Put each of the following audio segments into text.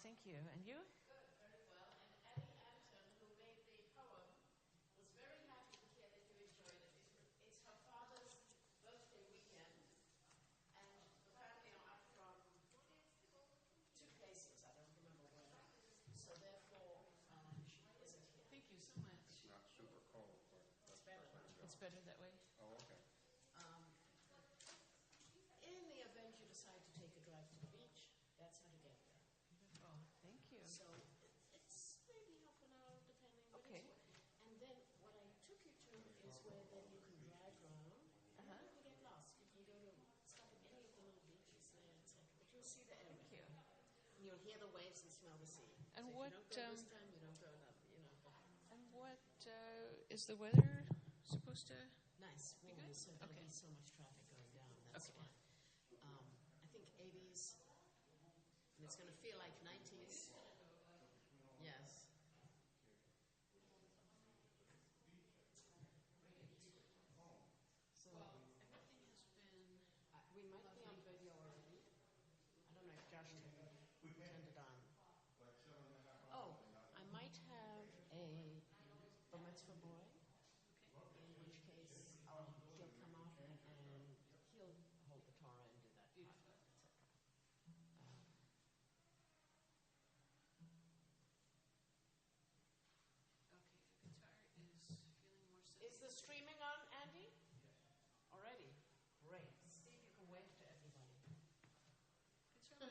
thank you. And you? Good, very well. And Annie Anton, who made the poem, was very happy to hear that you enjoyed it. It's her father's birthday weekend, and the family are from two places. I don't remember where. So therefore, she isn't here. Thank you so much. It's not super cold, but It's better. It's better that way. Oh, okay. In the event you decide to take a drive to the beach, that's how to get there. Oh, thank you. So it's maybe half an hour, depending. But Okay. And then what I took you to is where then you can drive around. And you can get lost. You can go to stop at any of the little beaches there, etc. But you'll see the area. Thank you. And you'll hear the waves and smell the sea. And so what, if you don't go this time, you don't go another. You know. And what is the weather supposed to? Nice. Be Warm. good? So there'll Okay. be so much traffic going down. That's Okay. why. I think 80s. And it's going to feel like 90s. Yes. So Everything has been. we might be on video already. I don't know if Josh turned it on. Oh, I might have a bar mitzvah boy. In which case, he'll come up and he'll hold the Torah and do that part, etc. Okay, the guitar is feeling more sensitive. Is the streaming on, Andy? Already? Great. Steve, you can wave to everybody. It's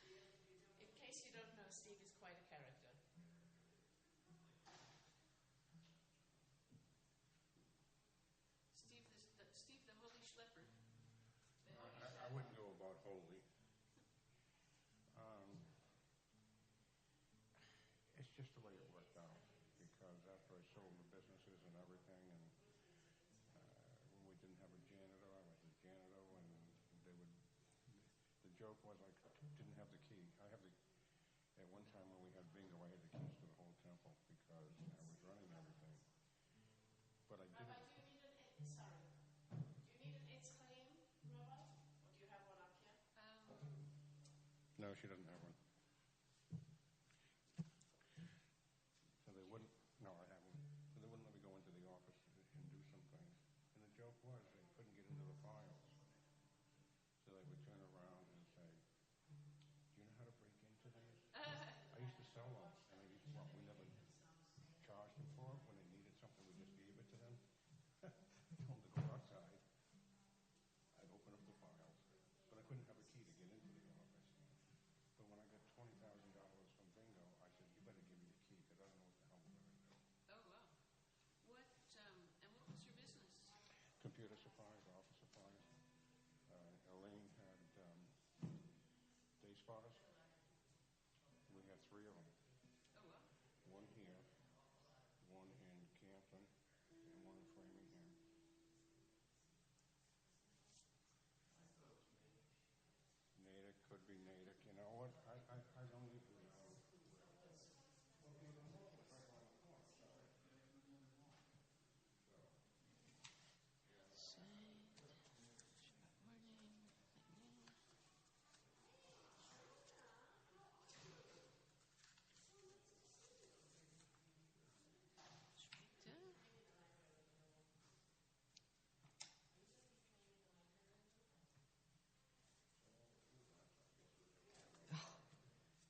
really nice. In case you don't know, Steve is quite a character. Steve, the holy schlepper. I wouldn't go about holy. It's just the way it worked out. Because after I sold the businesses and everything, and when we didn't have a janitor, I was the janitor, and they would. The joke was I didn't have the key. At one time when we had bingo, I had the keys to the whole temple because I was running everything. But I didn't. Rabbi, do you need an eighth claim, Rabbi? Or do you have one up here? No, she doesn't have one. So they wouldn't. No, I haven't. So they wouldn't let me go into the office and do some things. And the joke was they couldn't get into the files. So they would turn around and say, "Do you know how to break into these?" I used to sell them, and we never charged them for it. When they needed something, we just gave it to them. I told them to go outside. I'd open up the files, but I couldn't have a key to get into the office. But when I got $20,000 from bingo, I said, "You better give me the key because I don't know what the hell we're going to do." Oh wow. What and what was your business? Computer supplies, office supplies. Elaine had day spotters. We had 3 of them. Oh wow. One here, one in Canton, and one in Framingham. Natick could be Natick. You know what? I don't even know.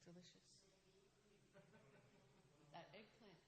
Delicious. That eggplant.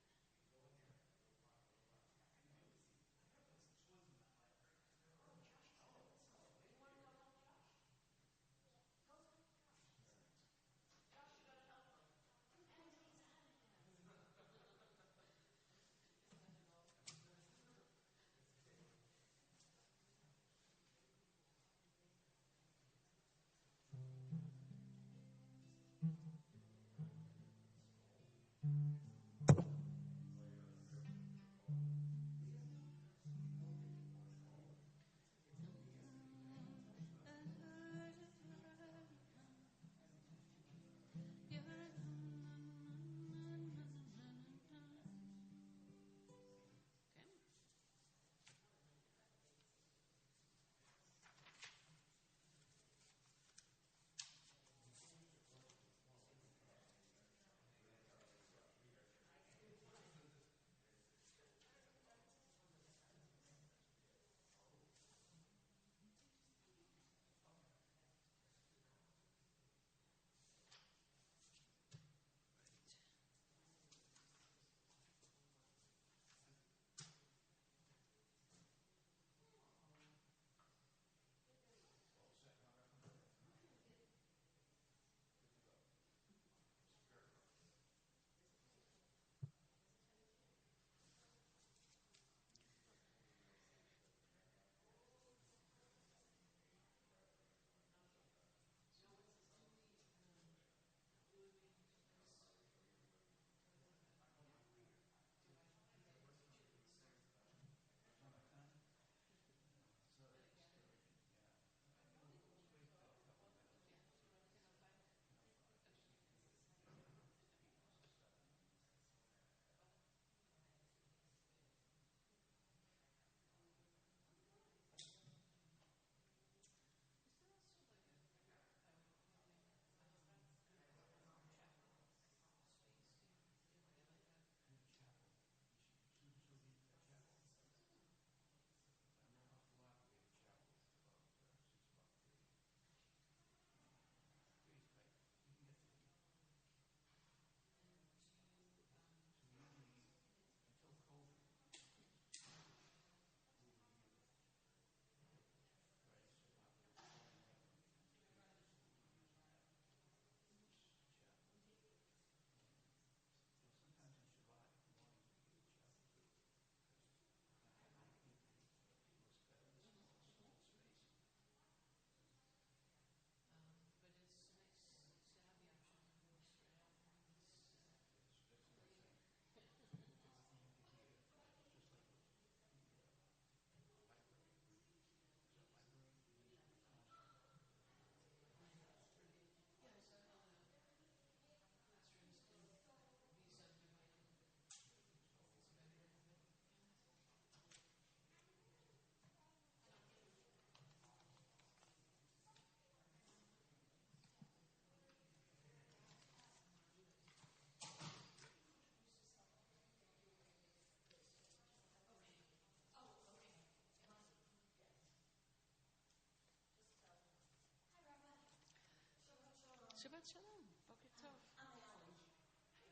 Shabbat Shalom. Boker Tov. I'm Allie.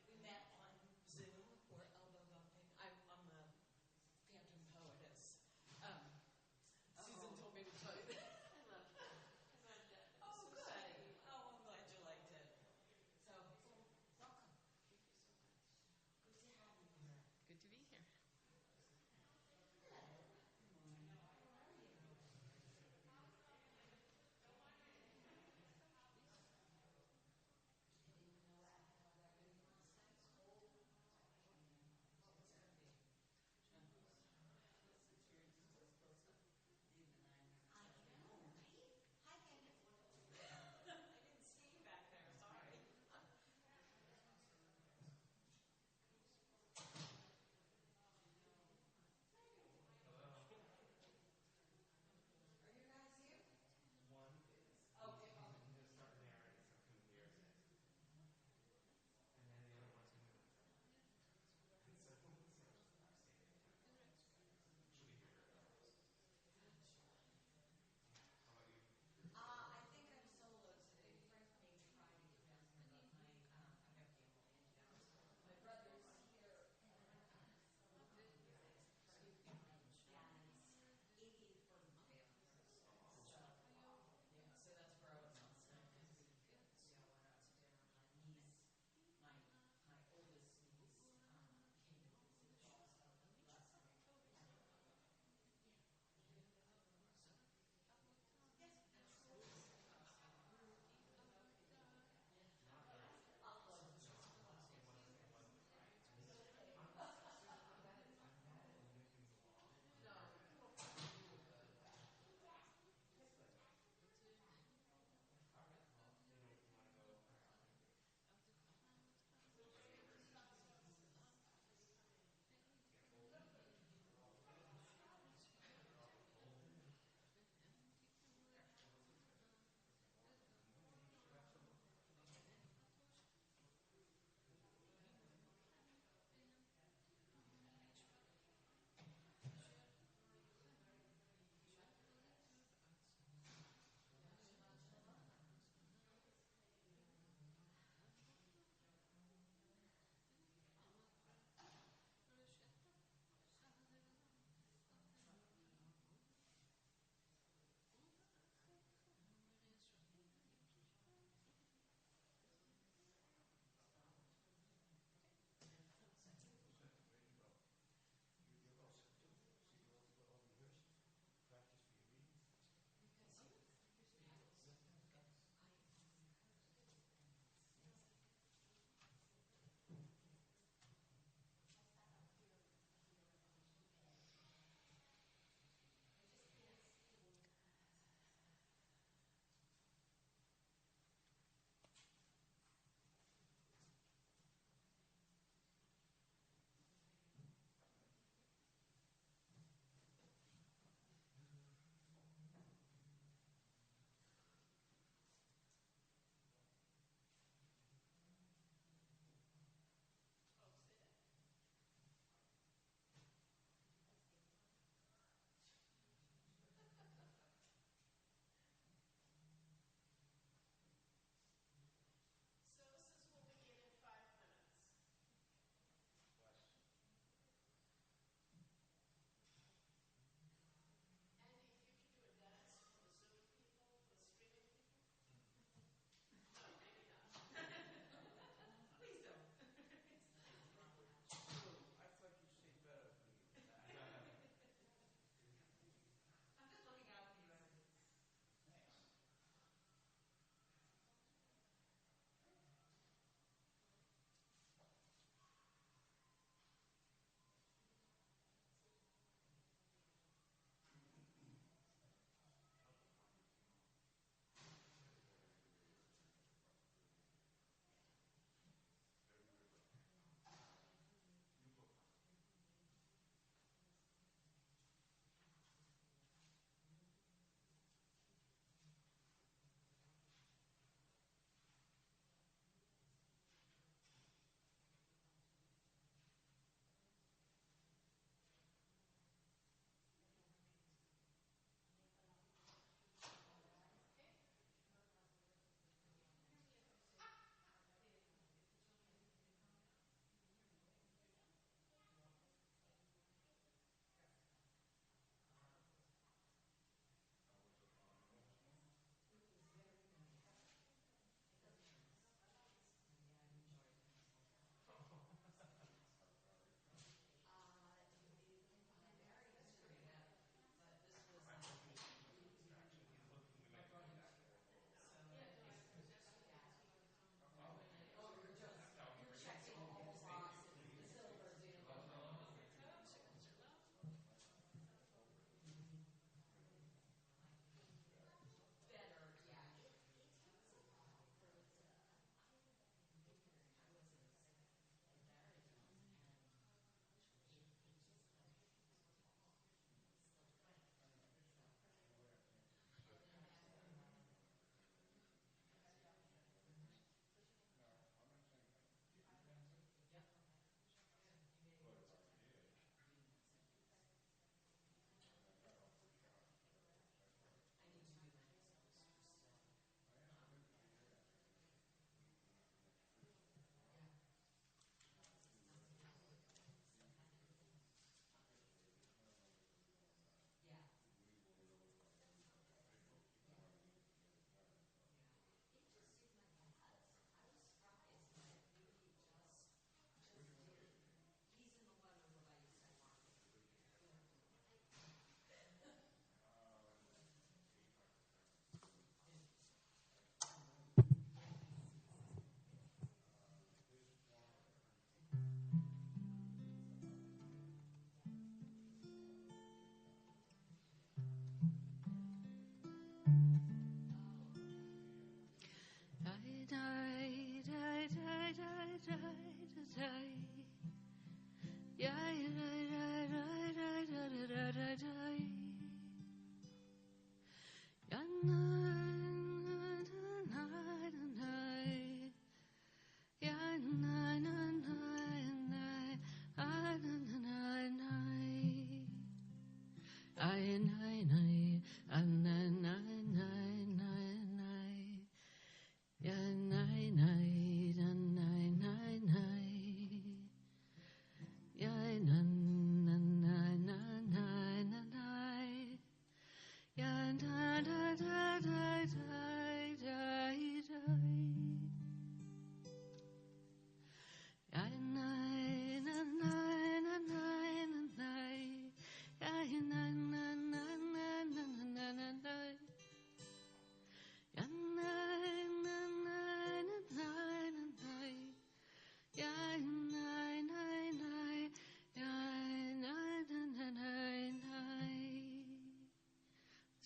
We met on Zoom. We're elbow bumping. I'm a phantom poetess. Susan told me to tell you that. I love that. Oh, So good. exciting. Oh, I'm glad you liked it. So welcome. Thank you so much. Good to have you here. Good to be here.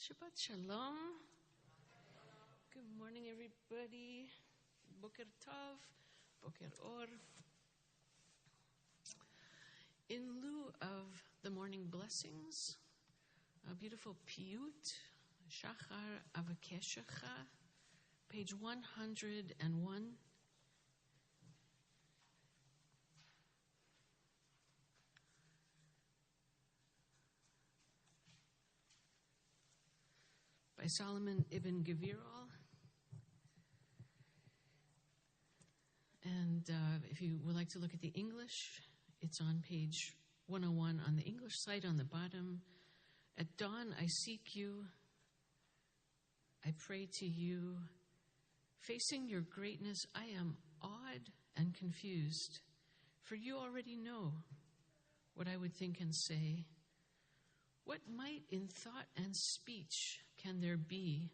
Shabbat Shalom. Good morning, everybody. Boker Tov, Boker Or. In lieu of the morning blessings, a beautiful piyut, Shachar Avakeshecha, page 101. By Solomon ibn Giver. And if you would like to look at the English, it's on page 101 on the English side on the bottom. At dawn I seek you, I pray to you. Facing your greatness, I am awed and confused, for you already know what I would think and say. What might in thought and speech can there be?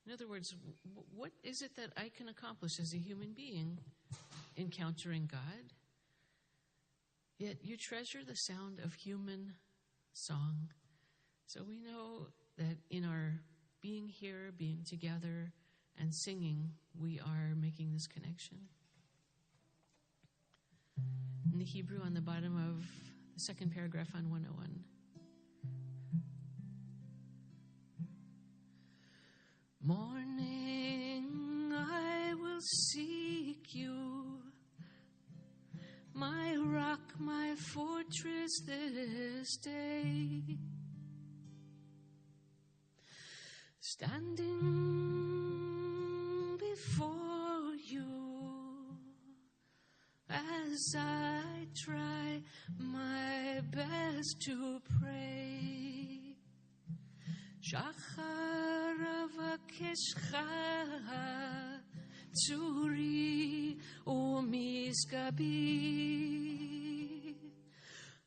In other words, what is it that I can accomplish as a human being encountering God? Yet you treasure the sound of human song. So we know that in our being here, being together, and singing, we are making this connection. In the Hebrew on the bottom of the second paragraph on 101. Morning, I will seek you, my rock, my fortress this day. Standing before you as I try my best to pray. Shachar avakeshcha tzuri umisgabi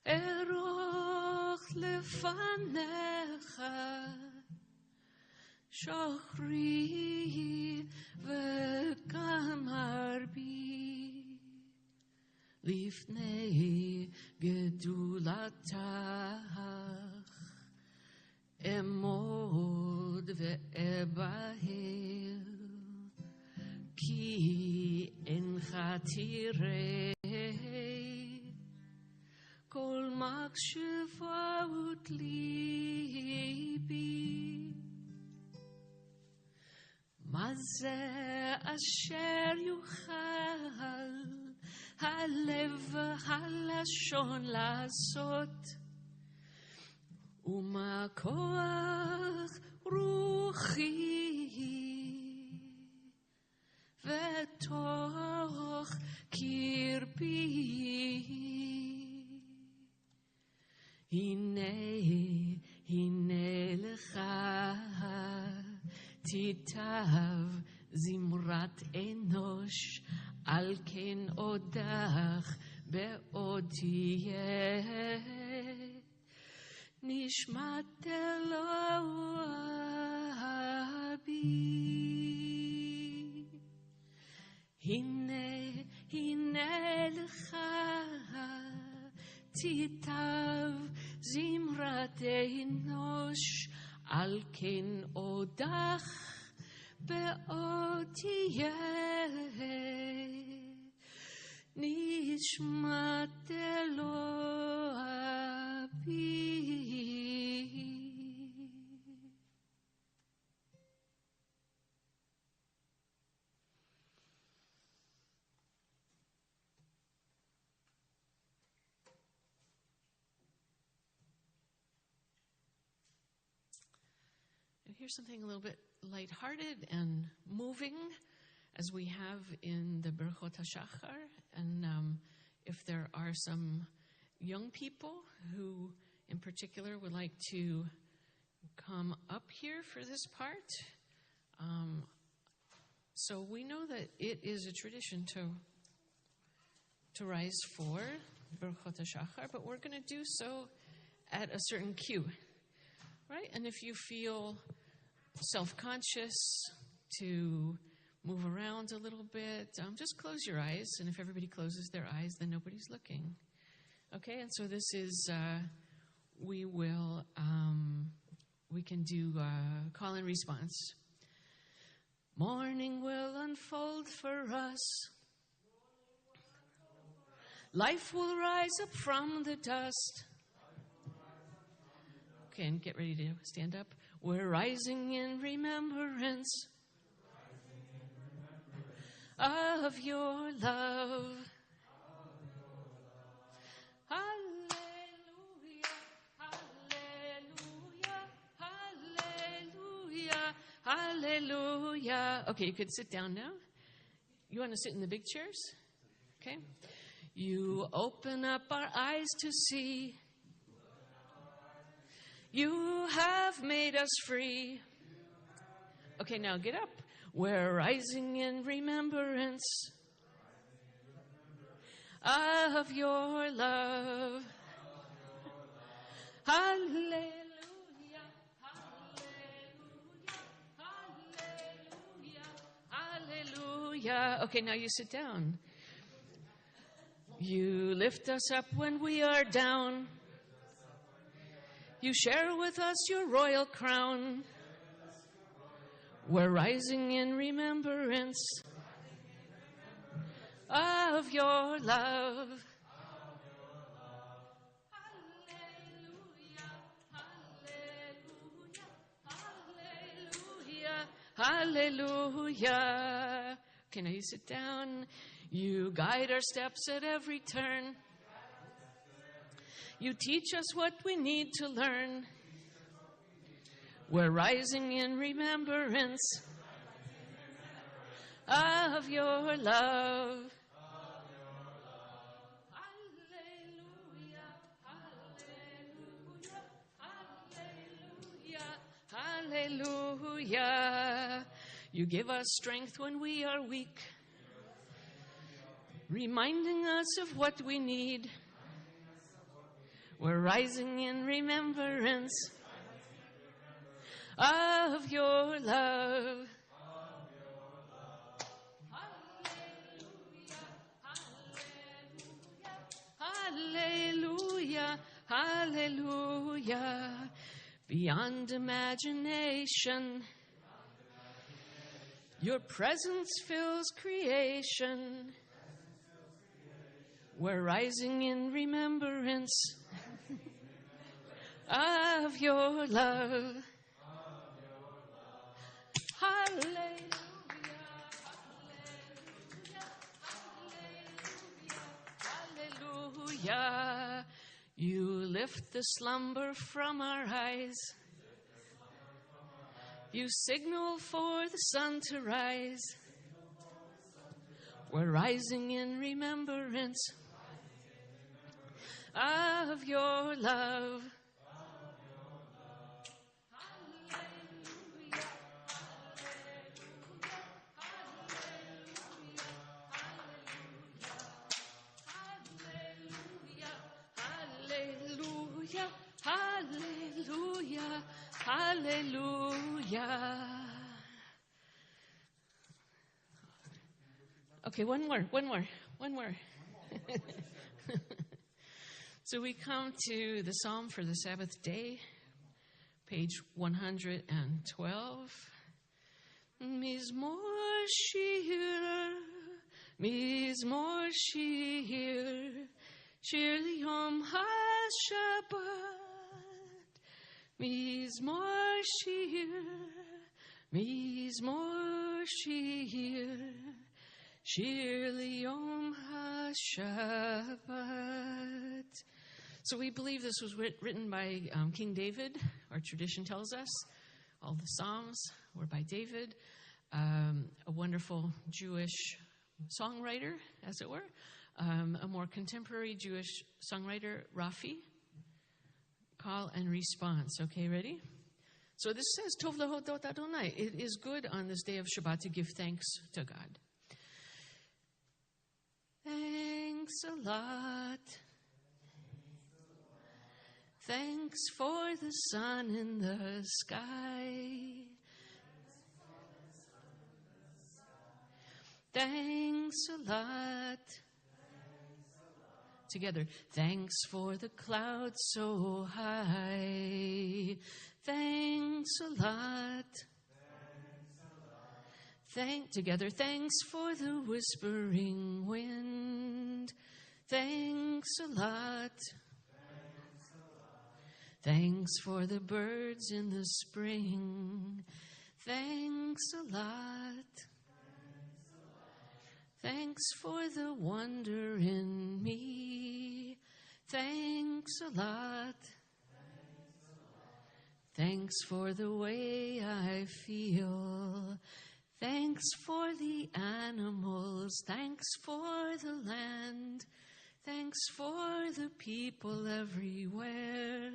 eroch lefanecha shachri v'gam harbi lifnei gedulatach emod ve'ebahel ki encha tirei kol machshavaot libi mazeh asher yuchal halev halashon lasot Uma koach ruchi vetoch kirbi hine lecha titav zimrat enosh al ken odach be'odiyeh Nishmat Elohabi Hine lecha titav zimrat enosh al ken odach be'odiyeh Nishmat Elohabi. And here's something a little bit lighthearted and moving, as we have in the Berchot HaShachar. And if there are some young people who in particular would like to come up here for this part. So we know that it is a tradition to rise for Berchot HaShachar, but we're going to do so at a certain cue, right? And if you feel self-conscious to move around a little bit, just close your eyes, and if everybody closes their eyes, then nobody's looking. Okay, and so this is, we will we can do call and response. Morning will unfold for us. Life will rise up from the dust. Okay, and get ready to stand up. We're rising in remembrance of your love. Hallelujah, hallelujah, hallelujah, hallelujah. Okay, you could sit down now. You want to sit in the big chairs? Okay. You open up our eyes to see. You have made us free. Okay, now get up. We're rising in remembrance of your love. Hallelujah, hallelujah, hallelujah, hallelujah. Okay, now you sit down. You lift us up when we are down. You share with us your royal crown. We're rising in remembrance of your love. Hallelujah, hallelujah, hallelujah, hallelujah. Okay, now you sit down. You guide our steps at every turn. You teach us what we need to learn. We're rising in remembrance of your love. Hallelujah, hallelujah, hallelujah, hallelujah. You give us strength when we are weak, reminding us of what we need. We're rising in remembrance of your love. Hallelujah, hallelujah, hallelujah. Beyond imagination, your presence fills creation. We're rising in remembrance of your love. Hallelujah, hallelujah, hallelujah. You lift the slumber from our eyes. You signal for the sun to rise. We're rising in remembrance of your love. Hallelujah, hallelujah, hallelujah. Okay, one more. So we come to the Psalm for the Sabbath day, page 112. Mizmor shir, shir liyom ha-Shabbat. Mizmor shir, shir liyom ha-Shabbat. So we believe this was written by King David. Our tradition tells us all the Psalms were by David, a wonderful Jewish songwriter, as it were, a more contemporary Jewish songwriter, Rafi. Call and response. Okay, ready? So this says, Tov lahodot Adonai. It is good on this day of Shabbat to give thanks to God. Thanks a lot. Thanks for the sun in the sky. Thanks a lot. Together. Thanks for the clouds so high. Thanks Thanks a lot. Together, thanks for the whispering wind. Thanks a lot. Thanks for the birds in the spring. Thanks a lot. Thanks for the wonder in me. Thanks a lot. Thanks for the way I feel. Thanks for the animals. Thanks for the land. Thanks for the people everywhere.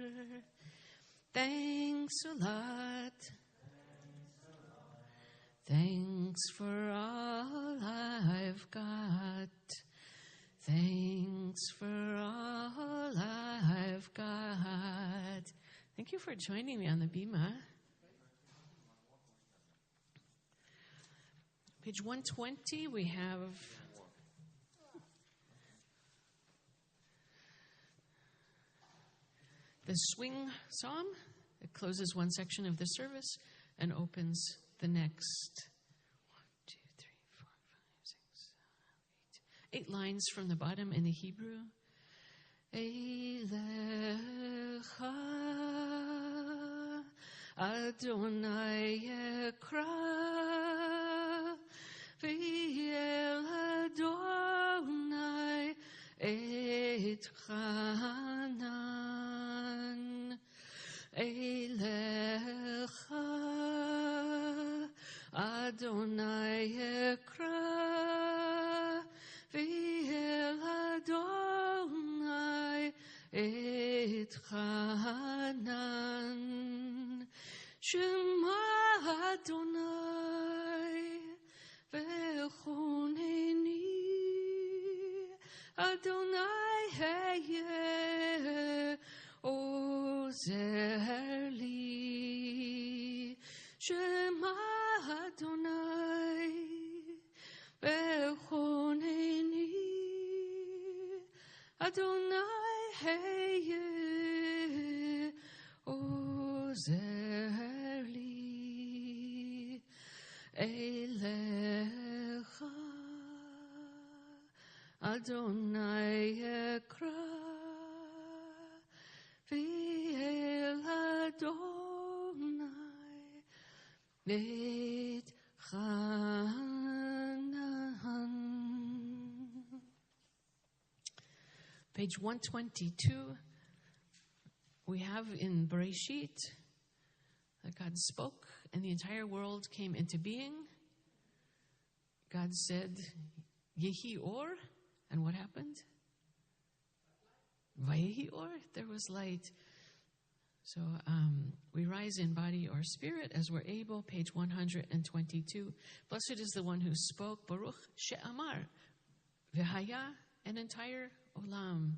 Thanks a lot. Thanks for all I've got. Thanks for all I've got. Thank you for joining me on the Bima. Page 120, we have the swing psalm. It closes one section of the service and opens the next 8 lines from the bottom in the Hebrew. Eilecha Adonai Ekra V'yel Adonai Et Chanan Eilecha Adonai Ekra V'yel Adonai Et Chanan Shema Adonai V'choneni Adonai Heye Ozer li Shema Adonai V'choneni Adonai Heye Ozer li Eilecha Adonai Ekra V'yel Adonai Et Chanan. Page 122, we have in Bereshit that God spoke and the entire world came into being. God said, Yehi Or, and what happened? Vayehi Or, there was light. So we rise in body or spirit as we're able. Page 122. Blessed is the one who spoke, Baruch She'amar, V'haya, an entire olam.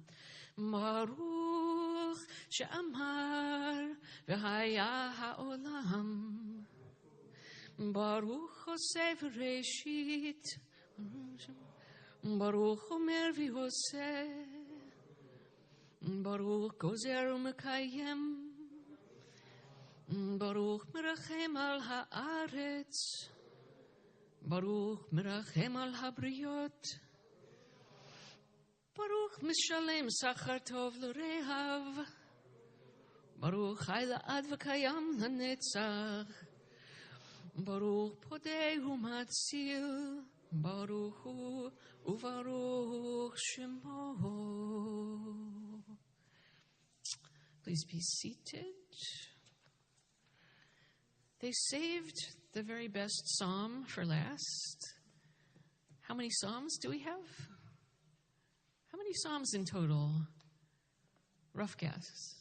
Baruch She'amar, V'haya ha'olam. Baruch Hoseh V'reshit. Baruch Omer V'hoseh. Baruch Gozer U'mekayem. Baruch Merachem al ha'aretz. Baruch Merachem al habriot. Baruch Mishalem Sachar Tov L'Rehav. Baruch Chai La'ad V'Kayam L'Netzach. Baruch Podei U'Matzil. Baruch Hu U'Baruch Shemo. Please be seated. They saved the very best psalm for last. How many psalms do we have? How many psalms in total? Rough guess.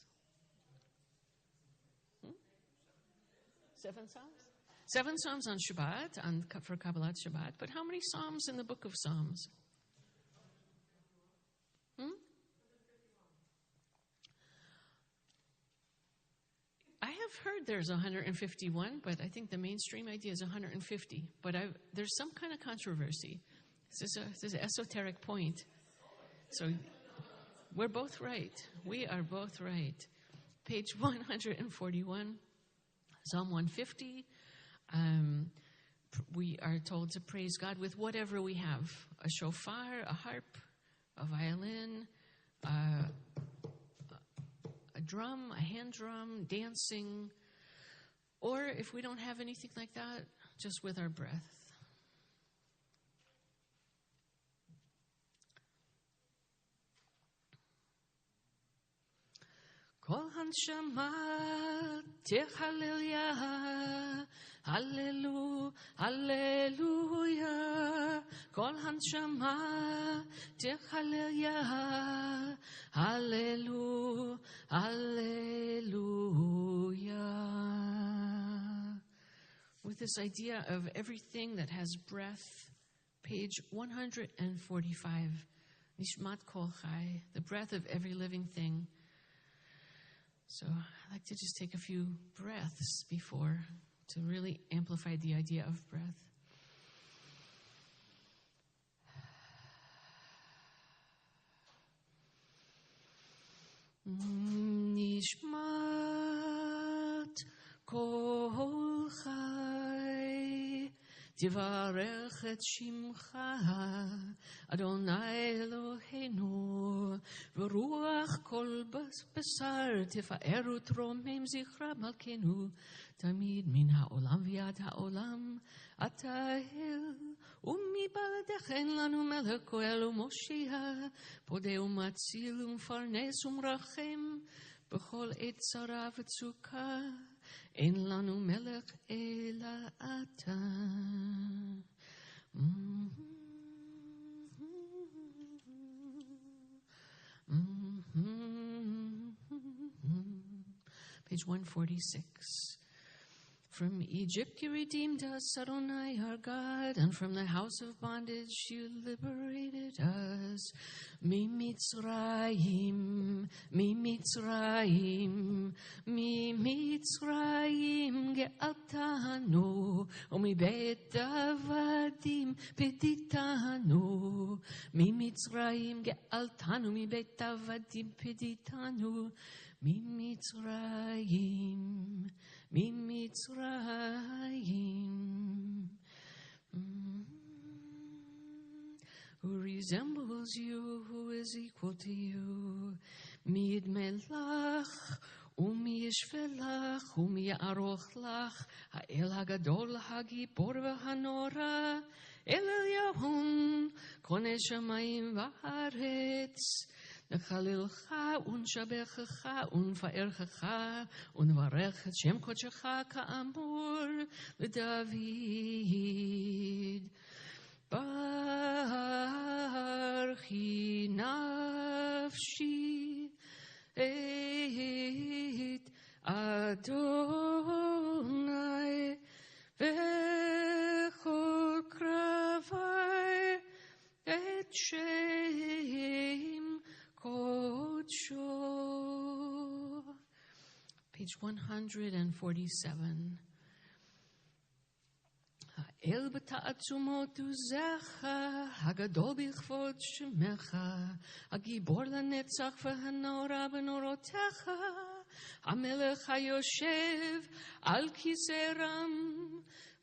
7 psalms? 7 psalms on Shabbat, for Kabbalat Shabbat. But how many psalms in the book of Psalms? I have heard there's 151, but I think the mainstream idea is 150. But there's some kind of controversy. This is an esoteric point. So we're both right. We are both right. Page 141, Psalm 150, we are told to praise God with whatever we have. A shofar, a harp, a violin, a drum, a hand drum, dancing, or if we don't have anything like that, just with our breath. Kol hanshama tehallelujah, hallelu, hallelujah. Kol hanshama tehallelujah, hallelu, hallelujah. With this idea of everything that has breath, page 145, Nishmat Kol Chai, the breath of every living thing. So I'd like to just take a few breaths before to really amplify the idea of breath. Nishmat Kol Chai Tivarech et Shimcha Adonai Eloheinu V'ruach kol basar Tifa'eru tromim zichra malkenu Tamid min ha'olam v'yad ha'olam Atahel ומבלעדיך אין לנו מלך כהל ומושיע פודה ומציל ומפרנס ומרחם בכל עת צרה וצוקה אין לנו מלך אלא אתה. Page 146. From Egypt you redeemed us, Adonai our God, and from the house of bondage you liberated us. Mi Mitzrayim, mi Mitzrayim, mi Mitzrayim ge'altanu, u'mi bet avadim peditanu. Mi Mitzrayim ge'altanu, mi bet avadim peditanu. Mi Mitzrayim, mi Mitzrayim. Who resembles you, who is equal to you? Mi Yidmelach, umi Yishvelach, umi Ya'aroch lach, ha'el hagadol ha'gibor v'hanora, el Yahum, koneh shamayim v'haaretz. Nechalilcha unshabechacha unfa'erchacha unvarech et shem kodshecha ka'amur l'David. Barchi nafshi et Adonai v'chol kravai et shem Kodsho. Page 147. El b'ta'atzumot uzecha, hagadol b'chvod shemecha, hagibor lanetzach v'hanora b'norotecha, hamelech hayoshev al kiseram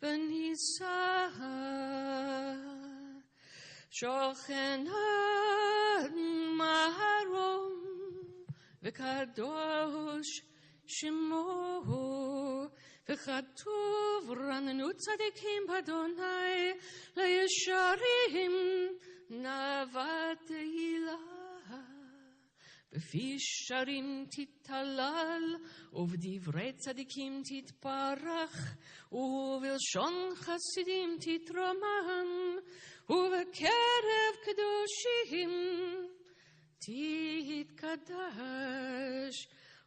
v'nisa. Shochen maharom v'kadosh shemo v'chatuv ranenu tzadikim b'Adonai le'yesharim navat tehilah b'fi sharim titalal uvdivrei tzadikim titparach uvilshon chasidim titromam ובקרב קדושים תתקדש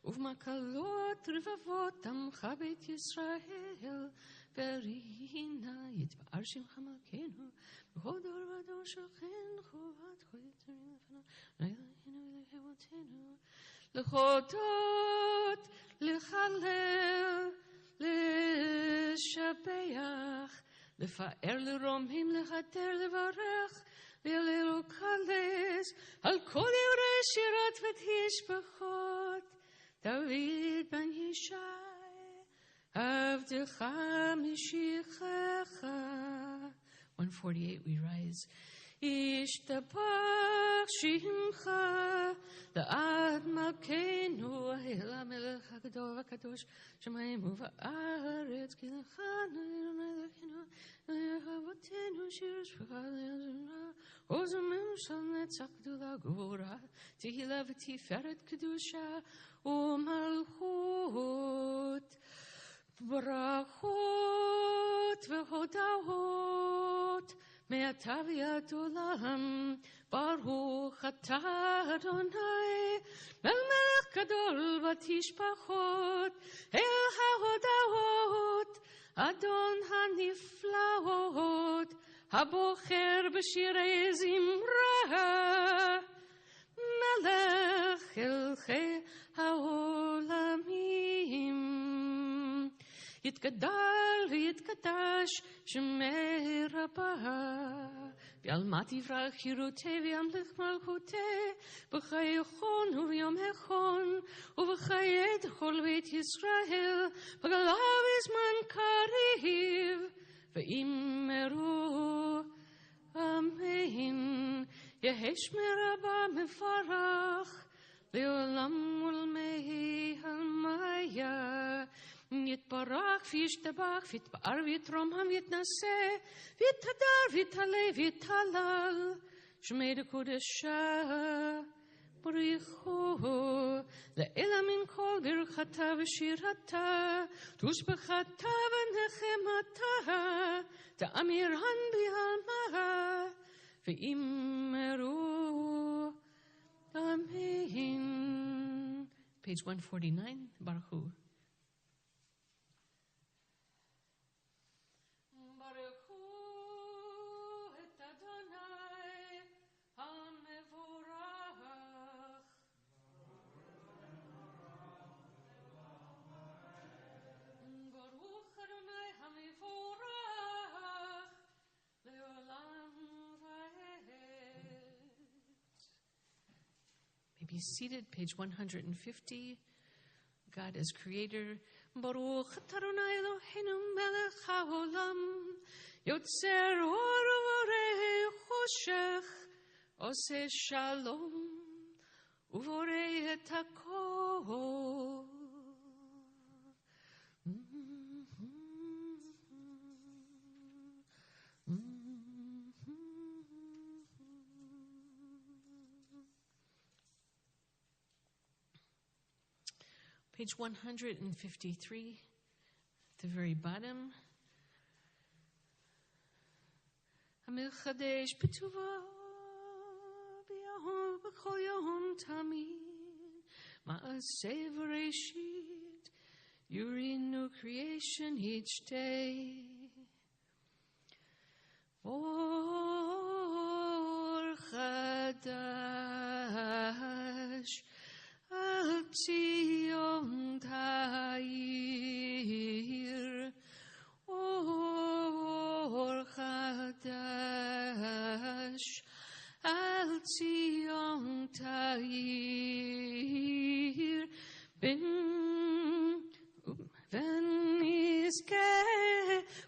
ובמקלות רבבות עמך בית ישראל ורינה יתפאר שמך מלכנו בכל דור ודור שוכן חובת כל יצרים לפניו לאלוהינו ולאבותינו להודות לחלל לשבח לפאר לרומם לחתר לברך להלל ולקדש על כל דברי שירת ותשבחות דוד בן ישי Avdecha Mishichecha. 148, we rise. Ishtabach Shimcha La'ad Malkeinu Ahel HaMelech HaGadol HaKadosh Shemayim Uva'aretz Ki Lechanu Adonai Eloheinu Le'avotenu Shir Shvachah Le'azuna Ozamim Shal Netzach Gdula Gvura Tehila V'Tiferet Kedusha U'Malchut Brachot V'Hodahot Me'atav Yad Olam Baruch Atah Adonai Melech Gadol V'Tishpachot El HaHodahot Adon HaNiflaot Habocher B'Shirei Zimra Melech Elchei HaOlamim Yitgadal v'yitgadash Shemei Rabbah V'almat yivrach Yirutei v'yamlich malchutei B'chai echon u'v'yom echon U'v'chai chol Beit Yisrael B'galav izman kariv V'immeru Amen Yehesh merabah mefarach Le'olam ulmei halmaya Yitbarach v'yishtabach v'yitbar v'yitromham v'yitnaseh v'yitadar v'yitaleh v'yitalal Shmei Kodesha B'richu Le'ela min kol birchata v'shirata Tushbechata v'nechemata Ta'amiran b'halmaha V'immeru Amen. Page 149, Baruch Hu. Be seated, page 150. God as creator. Baruch Adonai Eloheinu melech haolam yotzer or uvorei choshech oseh shalom uvorei et hakol. Page 153, at the very bottom. Hamil Chadesh B'tuva B'yahom B'chol Yahom Tamid Ma'aseh V'Reshit You renew creation each day. Or Chadash Al Tzion Ta'ir Or Chadash Al Tzion Ta'ir V'nizke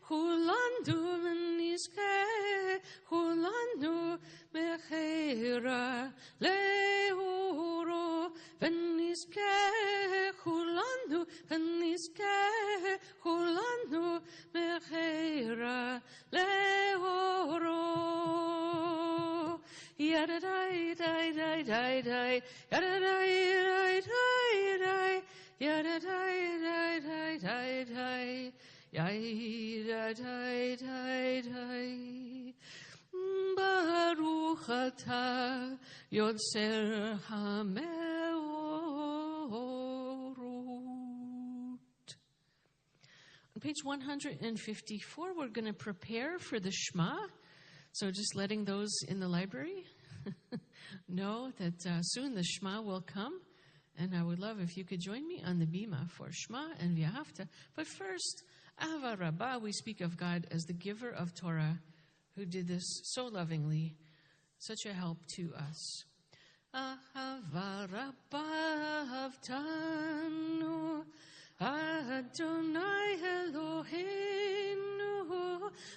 Chulandu V'nizke Chulandu Bechera Le'oro V'nizke Chulandu V'nizke Chulandu Bechera Le'oro Yadadai dai dai dai dai Yadadai dai dai dai Yadadai dai dai dai dai Yadadai dai dai Baruch atah Yotzer HaMeorut. On page 154, we're going to prepare for the Shema. So just letting those in the library know that soon the Shema will come. And I would love if you could join me on the Bima for Shema and V'ahavta. But first, Ahava Rabbah, we speak of God as the Giver of Torah, who did this so lovingly, such a help to us. Ahava Rabbah Avtanu, Adonai Elohim.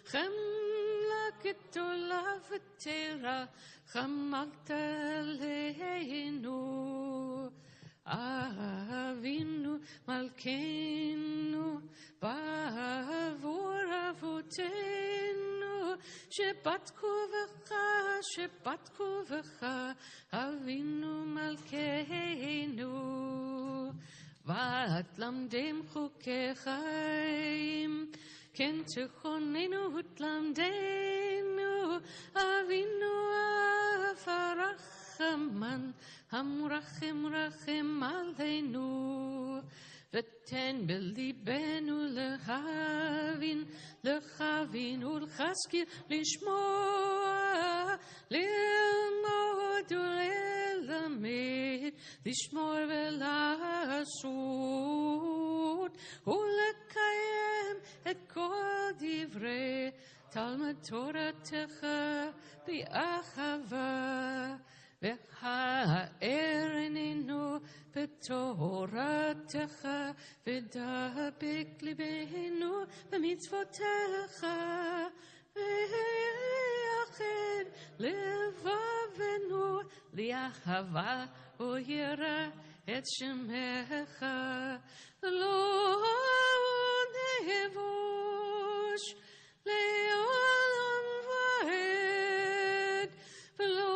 חמלה גדולה ותרה חמלת עלינו. אבינו מלכנו בעבור אבותינו שבטחו בך אבינו מלכנו, ותלמדם חוקי חיים, כן תכוננו ותלמדנו אבינו אף הרחמן המרחם רחם עלינו, ותן בליבנו להבין ולהשכיל לשמוע, ללמוד וללמד, לשמור ולעשות ולקיים את כל דברי תלמוד תורתך באהבה. והאר עינינו בתורתך, ודבק ליבנו במצוותיך, ויחד לבבנו לאהבה ויראה את שמך. לא נבוש לעולם ועד, ולא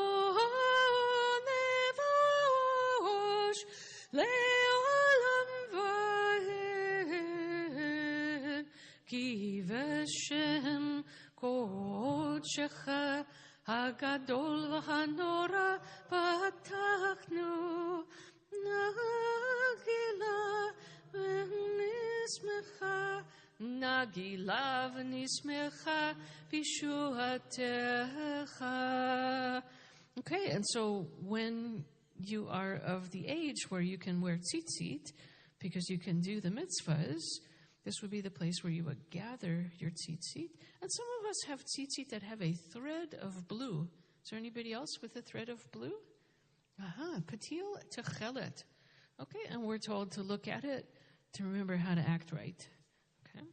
לעולם ועד, כי בשם קודשך הגדול והנורא פתחנו נגילה ונשמחה בישועתך. Okay, and so when you are of the age where you can wear tzitzit, because you can do the mitzvahs, this would be the place where you would gather your tzitzit. And some of us have tzitzit that have a thread of blue. Is there anybody else with a thread of blue? Aha, patil techelet. Okay, and we're told to look at it to remember how to act right. Okay.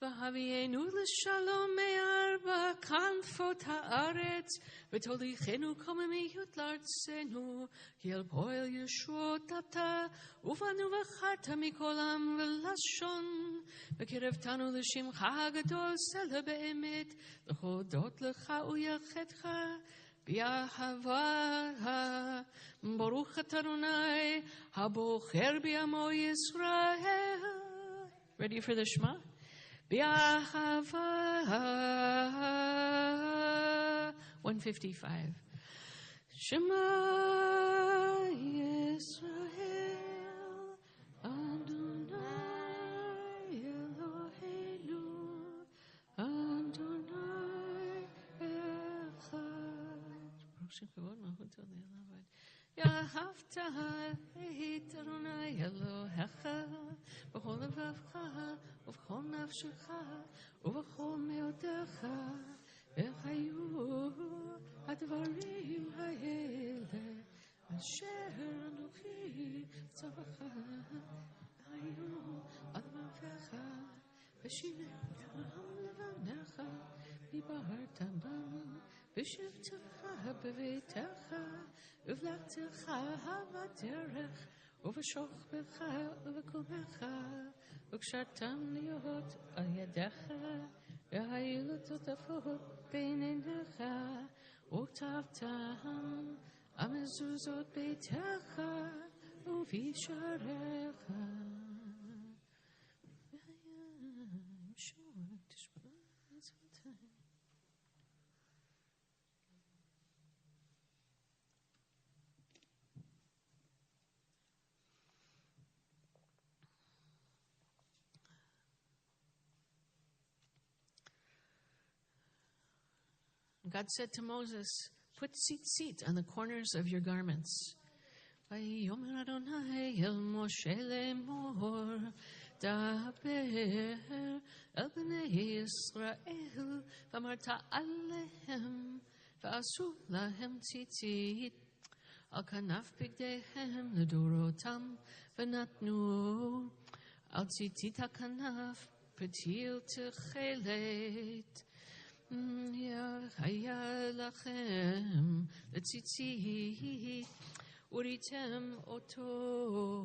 והביאנו לשלום מארבע כנפות הארץ, ותוליכנו קוממיות לארצנו, כי אל פועל ישועות אתה, ובנו בחרת מכל עם ולשון, וקרבתנו לשמך הגדול סלע באמת, להודות לך ויחדך באהבה. ברוך אתה אדוני הבוחר בעמו ישראל. Ready for the Shema? באהבה. 155. Shema Yisrael, Adonai Eloheinu, Adonai Echad. ברוך כבוד מלכותו לעד. ואהבת את אדוני אלוהיך בכל לבבך ובכל נפשך ובכל מאודך, והיו הדברים האלה אשר אנוכי צווך, היו על לבבך ושיננתם לבניך, דיברת בם בשבתך בביתך, ובלעתך בדרך, ובשוכבך ובקומך, וקשרתם להיות על ידך, והיו לטוטפות בין עיניך, וכתבתם על מזוזות ביתך ובשעריך. God said to Moses, put tzitzit on the corners of your garments. ויאמר אדוני אל משה לאמור, דבר אל בני ישראל, ואמרת עליהם, ועשו להם ציצית על כנף בגדיהם לדורותם, ונתנו על ציצית הכנף פתיל תכלת, היה לכם לציצית, וראיתם אותו,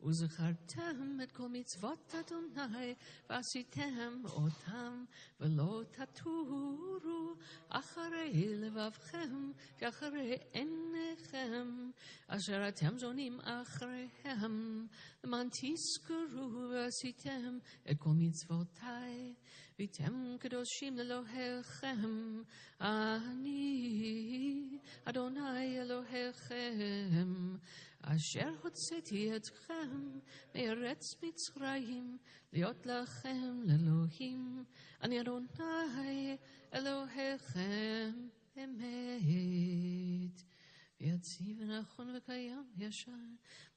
וזכרתם את כל מצוות אדוני, ועשיתם אותם, ולא תטורו אחרי לבבכם, כאחרי עיניכם, אשר אתם זונים אחריהם, למען תזכרו ועשיתם את כל מצוותי, והייתם קדושים לאלוהיכם, אני אדוני אלוהיכם, אשר הוצאתי אתכם מארץ מצרים, להיות לכם לאלוהים, אני אדוני אלוהיכם אמת. ויציב נכון וקיים ישר,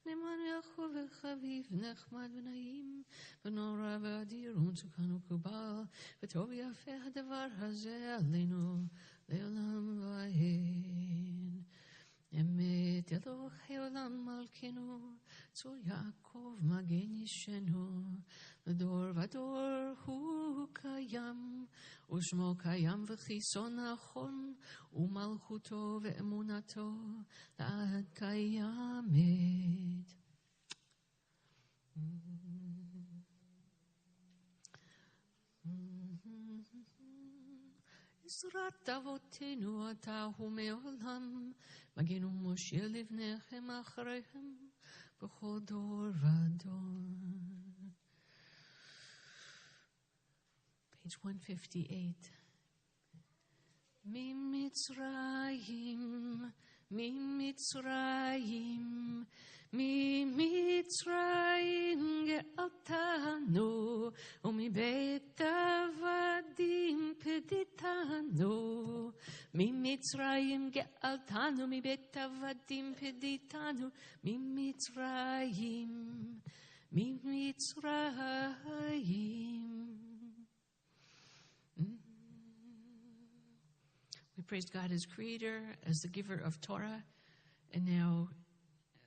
נאמן ויחוב וחביב, נחמד ונעים, ונורא ואדיר ומתוקן ומקובל, וטוב ויפה הדבר הזה עלינו לעולם ועד. אמת אלוהי עולם מלכנו, צור יעקב מגן אישנו, לדור ודור הוא קיים, ושמו קיים וכיסון נכון, ומלכותו ואמונתו לעד קיימת. עזרת אבותינו אתה הוא מעולם, מגן ומושיע לבניכם אחריהם בכל דור ודור. Page 158. ממצרים, ממצרים, ממצרים גאלתנו, ומבית עבדים פדיתנו. ממצרים גאלתנו, מבית עבדים פדיתנו. ממצרים, ממצרים. We praised God as creator, as the giver of Torah, and now,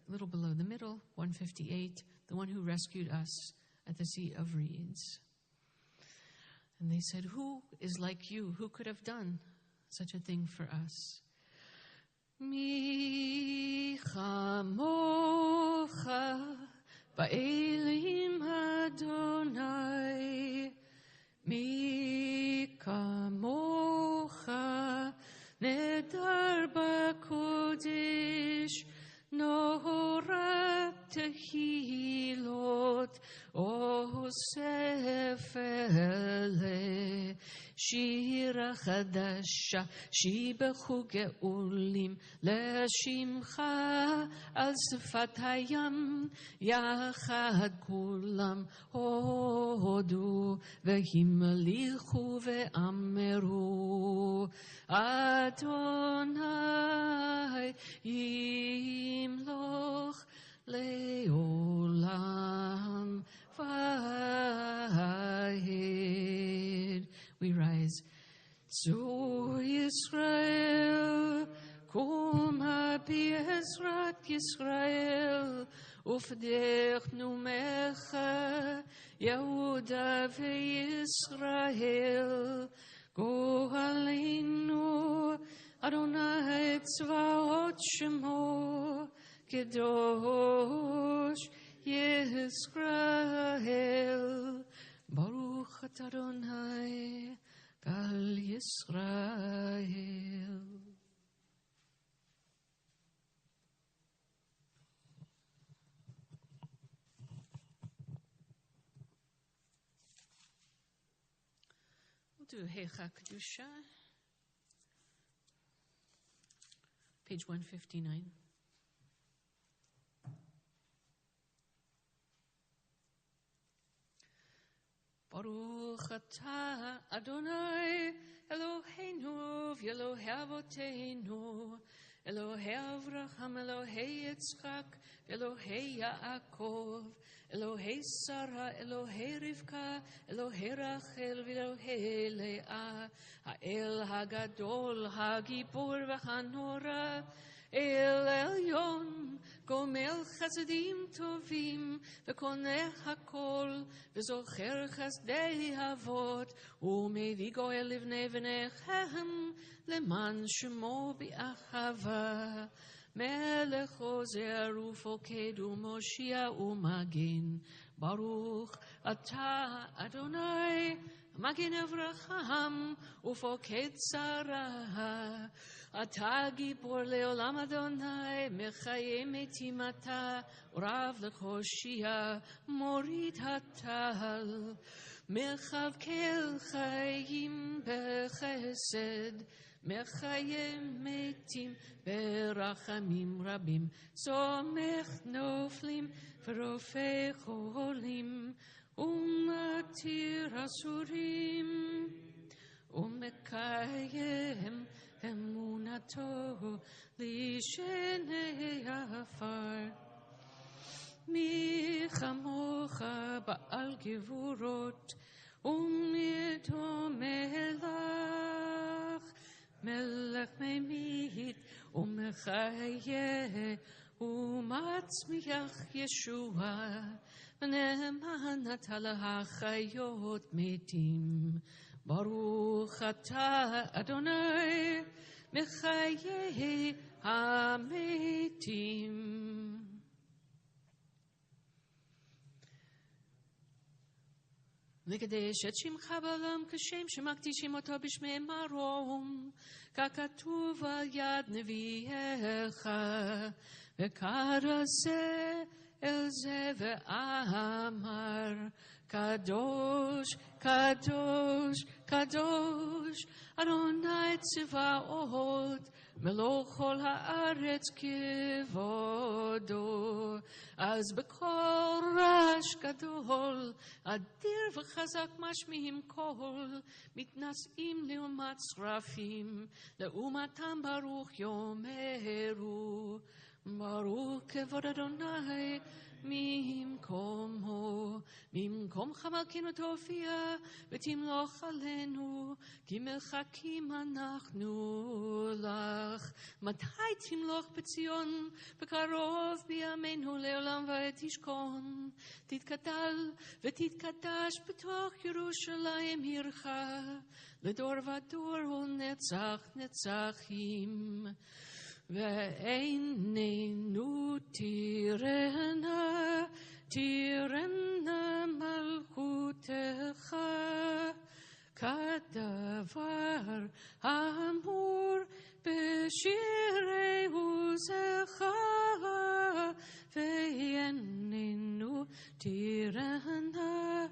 a little below the middle, 158, the one who rescued us at the Sea of Reeds. And they said, who is like you? Who could have done such a thing for us? Mi chamocha ba'elim Adonai, mi kamocha nedar b'kodesh, norat tehilot osef ele, שירה חדשה שיבחו גאולים לשמך על שפת הים, יחד כולם הודו והמליכו ואמרו, אדוני ימלוך לעולם ועד. We rise. Zu Yisrael, Koma Be'ezrat Yisrael, Ufdech Numecha, Yehuda ve'Yisrael, Go Aleinu, Adonai Tzvaot Shemo, Kedosh Yisrael. Baruch at Adonai Kal Yisrael. We'll do Heicha Kedusha, page 159. Baruch atah Adonai Eloheinu v'Elohei Avoteinu, Elohei Avraham, Elohei Yitzchak, Elohei Yaakov, Elohei Sarah, Elohei Rivka, Elohei Rachel v'Elohei Leah, Ha'el Hagadol, Hagibor v'Hanora, El Elyon, גומל חסדים טובים וקונה הכל וזוכר חסדי אבות, ומביא גואל לבני בניכם, למען שמו באחווה. מלך עוזר ופוקד ומושיע ומגן, ברוך אתה אדוני, מגן אברהם ופוקד שרה. אתה גיבור לעולם אדוני, מחיה מתים אתה, רב להושיע, מוריד הטל. מכלכל חיים בחסד, מחיה מתים ברחמים רבים, סומך נופלים ורופא חולים, ומתיר אסורים, ומקיים אמונתו לשני עפר. מי כמוך בעל גבורות, ומי דומה לך, מלך ממית ומחיה, ומצמיח ישועה, ונאמן אתה להחיות מתים. ברוך אתה אדוני, מחיי המתים. לקדש את שמך בעולם כשם שמקדישים אותו בשמי מרום, ככתוב על יד נביאיך, וקרא אל זה ואמר, קדוש, קדוש, קדוש, אדוני צבאות, מלוא כל הארץ כבודו. אז בקול רעש גדול, אדיר וחזק משמיעים קול, מתנשאים לעומת שרפים, לעומתם ברוך יאמרו, ברוך כבוד אדוני ממקומו. ממקומך מלכנו תופיע ותמלוך עלינו, כי מחכים אנחנו לך. מתי תמלוך בציון? בקרוב בימינו לעולם ועד תשכון. תתגדל ותתקדש בתוך ירושלים עירך, לדור ודור ולנצח נצחים. ועינינו תראנה, תראנה מלכותך, כדבר אמור בשירי עוזך. ועינינו תראנה,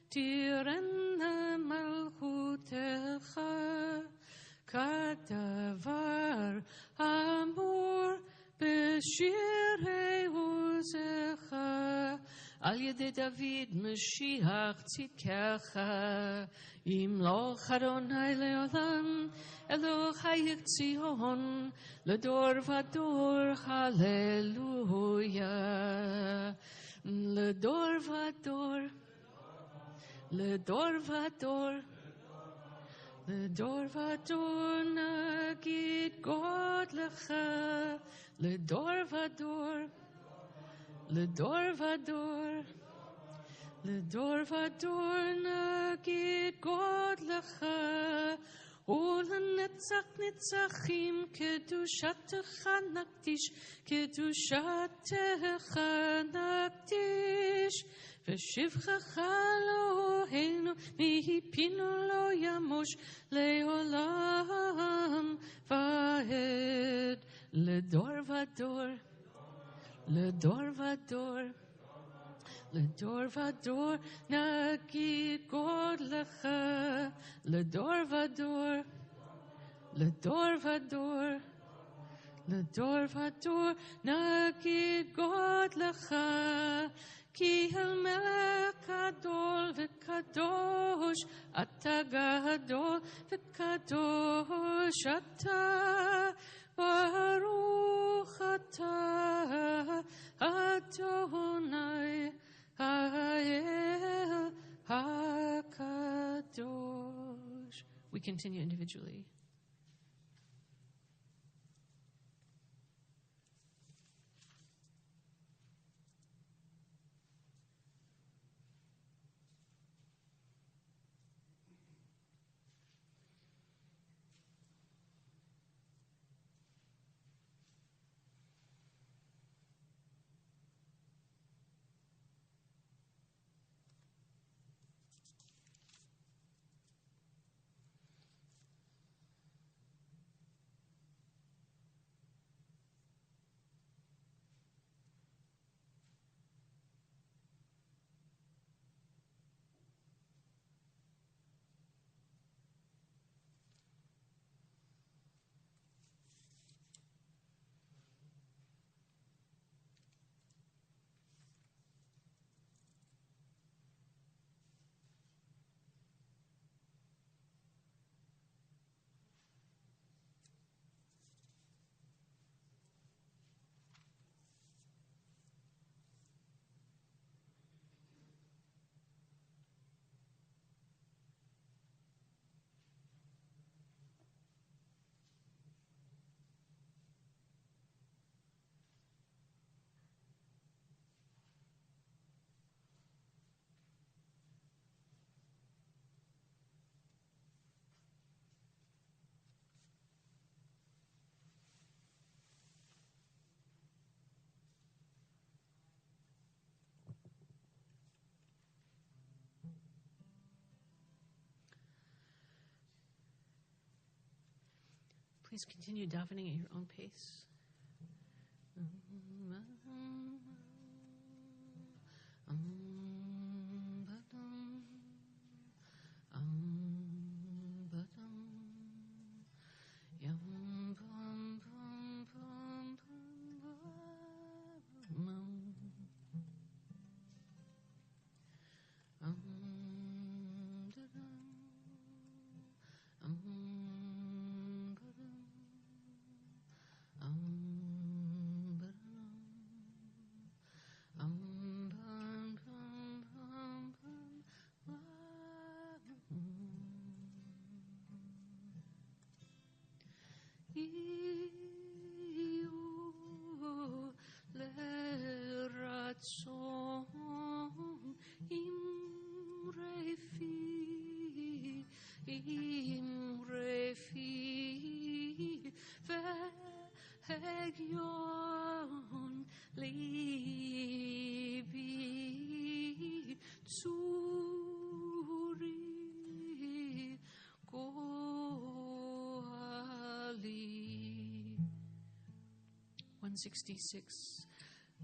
תראנה מלכותך, כדבר אמור בשירי עוזך. על ידי דוד משיח צדקך, ימלוך אדוני לעולם, אלוהי ציון, לדור ודור, הללויה. לדור ודור, לדור ודור, לדור ודור נגיד גודלך, לדור ודור, לדור ודור, לדור ודור נגיד גודלך, ולנצח נצחים קדושתך נקדיש, קדושתך נקדיש. ושבחך אלוהינו מפינו לא ימוש לעולם ועד. לדור ודור, לדור ודור, לדור ודור נגיד גודלך, לדור ודור, לדור ודור, לדור ודור נגיד גודלך. כי המלך גדול וקדוש, אתה גדול וקדוש אתה, ברוך אתה אדוני האל הקדוש. We continue individually. Please continue davening at your own pace.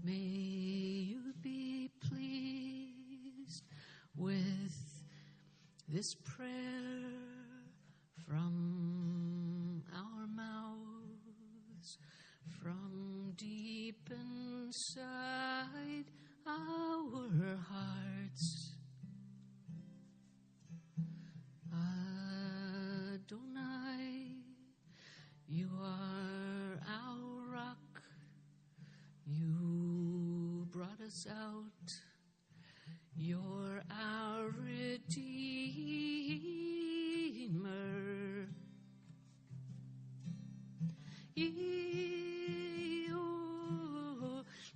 May you be pleased with this prayer from our mouths, from deep inside our hearts. Adonai, you are our rock. You brought us out. You're our Redeemer.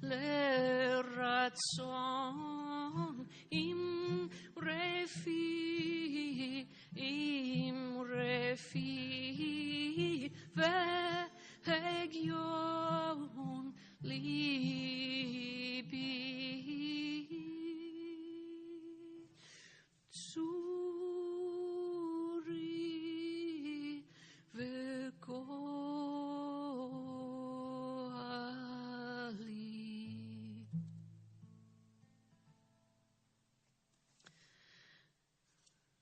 Leratson im refi vehegion libi tsuri vegoali.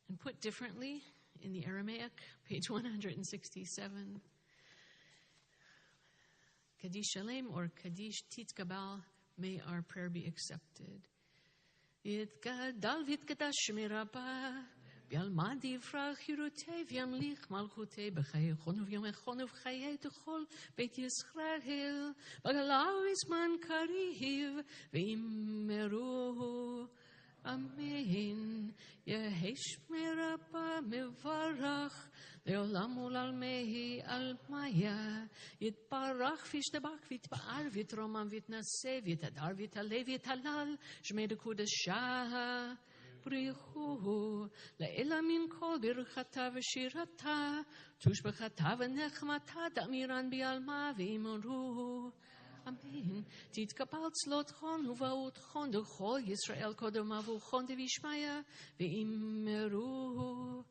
And put differently, in the Aramaic, page 167, Kaddish Shalem or Kaddish Titkabal, may our prayer be accepted. Yitgadal v'yitgadash mirabah, b'alma divrach yirutei v'yamlich malchutei b'chayechonu v'yomechonu v'chayei tuchol beit Yisrael, b'galau izman kariv v'immeru. Amen. Yehesh merabah mevarach leolam ulalmehi almaya yitbarach v'yishtabach v'yitba'ar v'yitromam v'yitnaseh v'yitadar v'yitaleh v'yitalal shmei dekudashah brichu le'ela min kol birchata v'shirata tushbechata v'nechmata da'miran bi'alma v'imru. Amen. Titkabal tzlotchon uvaotchon dechol Yisrael kodom avuchon devishmaya ve'immeru.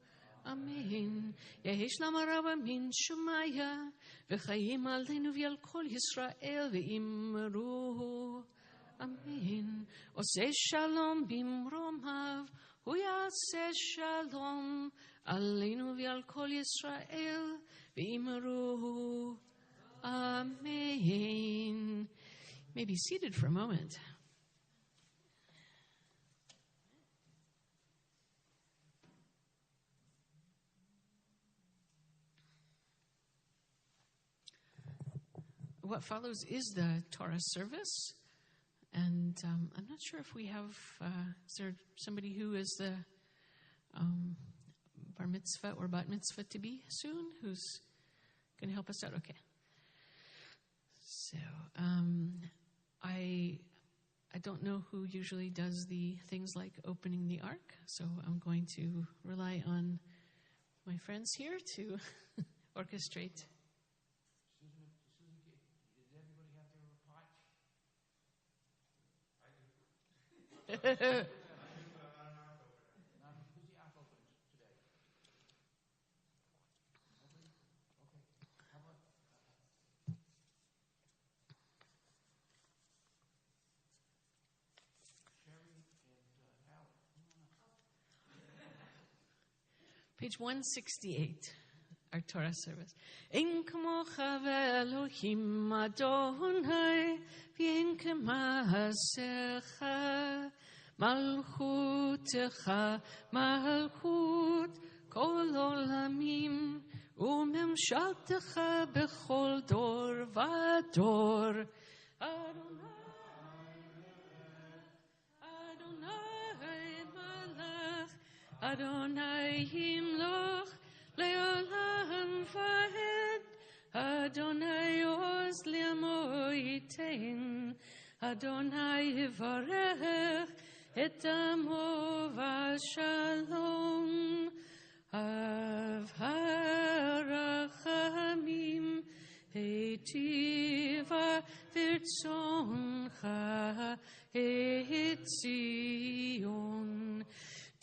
Amen. Yehesh lamarava min shemaya v'chayim aleinu v'yal kol Yisrael ve'immeru. Amen. Oseh shalom bimromav hu yaseh shalom aleinu v'yal kol Yisrael ve'immeru. Amen. You may be seated for a moment. What follows is the Torah service. And I'm not sure if we have, is there somebody who is the bar mitzvah or bat mitzvah to be soon who's going to help us out? Okay. So, I don't know who usually does the things like opening the ark, so I'm going to rely on my friends here to orchestrate. Susan, does everybody have their pots? I do. Who's the ark opening today? Okay. How about Page 168, our Torah service. Ein kamocha ve'elohim Adonai, v'ein k'maasecha, malchutecha, malchut kol olamim, u'memshaltecha bechol dor v'dor. Adonai himloch leolam vahed, Adonai oz li'amo yitein, Adonai yivarech et amo v'shalom, av harachamim heitiva v'rtzoncha et Zion.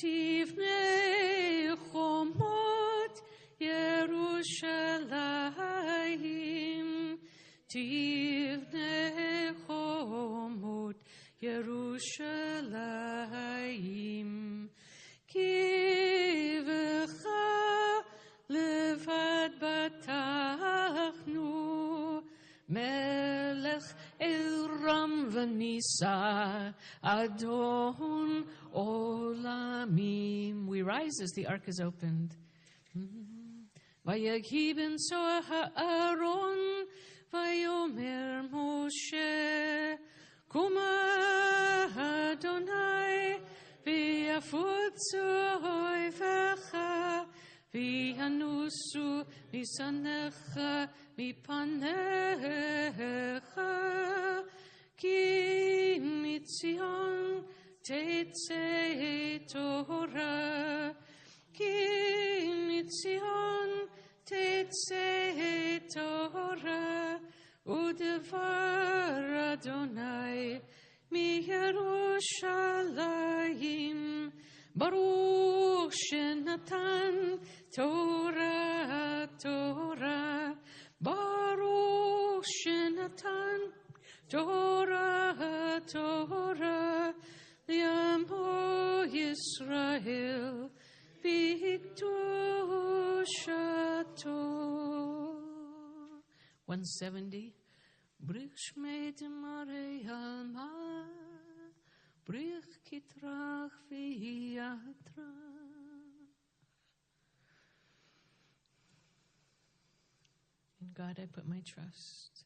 Tivnei chomot Yerushalayim, Tivnei chomot Yerushalayim, Ki v'cha levad batachnu, Melech Elam v'nisa, Adon Olamim. We rise as the ark is opened. Vayaghi ben Soah Aaron, Vayomer Moshe, Kuma Adonai, V'yafutzu oivecha, V'yanusu misanecha mipanecha, Ki mitzion Tetzei Torah, Ki mitzion Tetzei Torah, Udevar Adonai mi Yerushalayim, Baruch shenatan Torah, Torah, Baruch shenatan Torah, Torah, Li'amo Yisrael b'kedushato. 170. Brich shmei demarei alma, brich kitrach v'yatrach. In God I put my trust.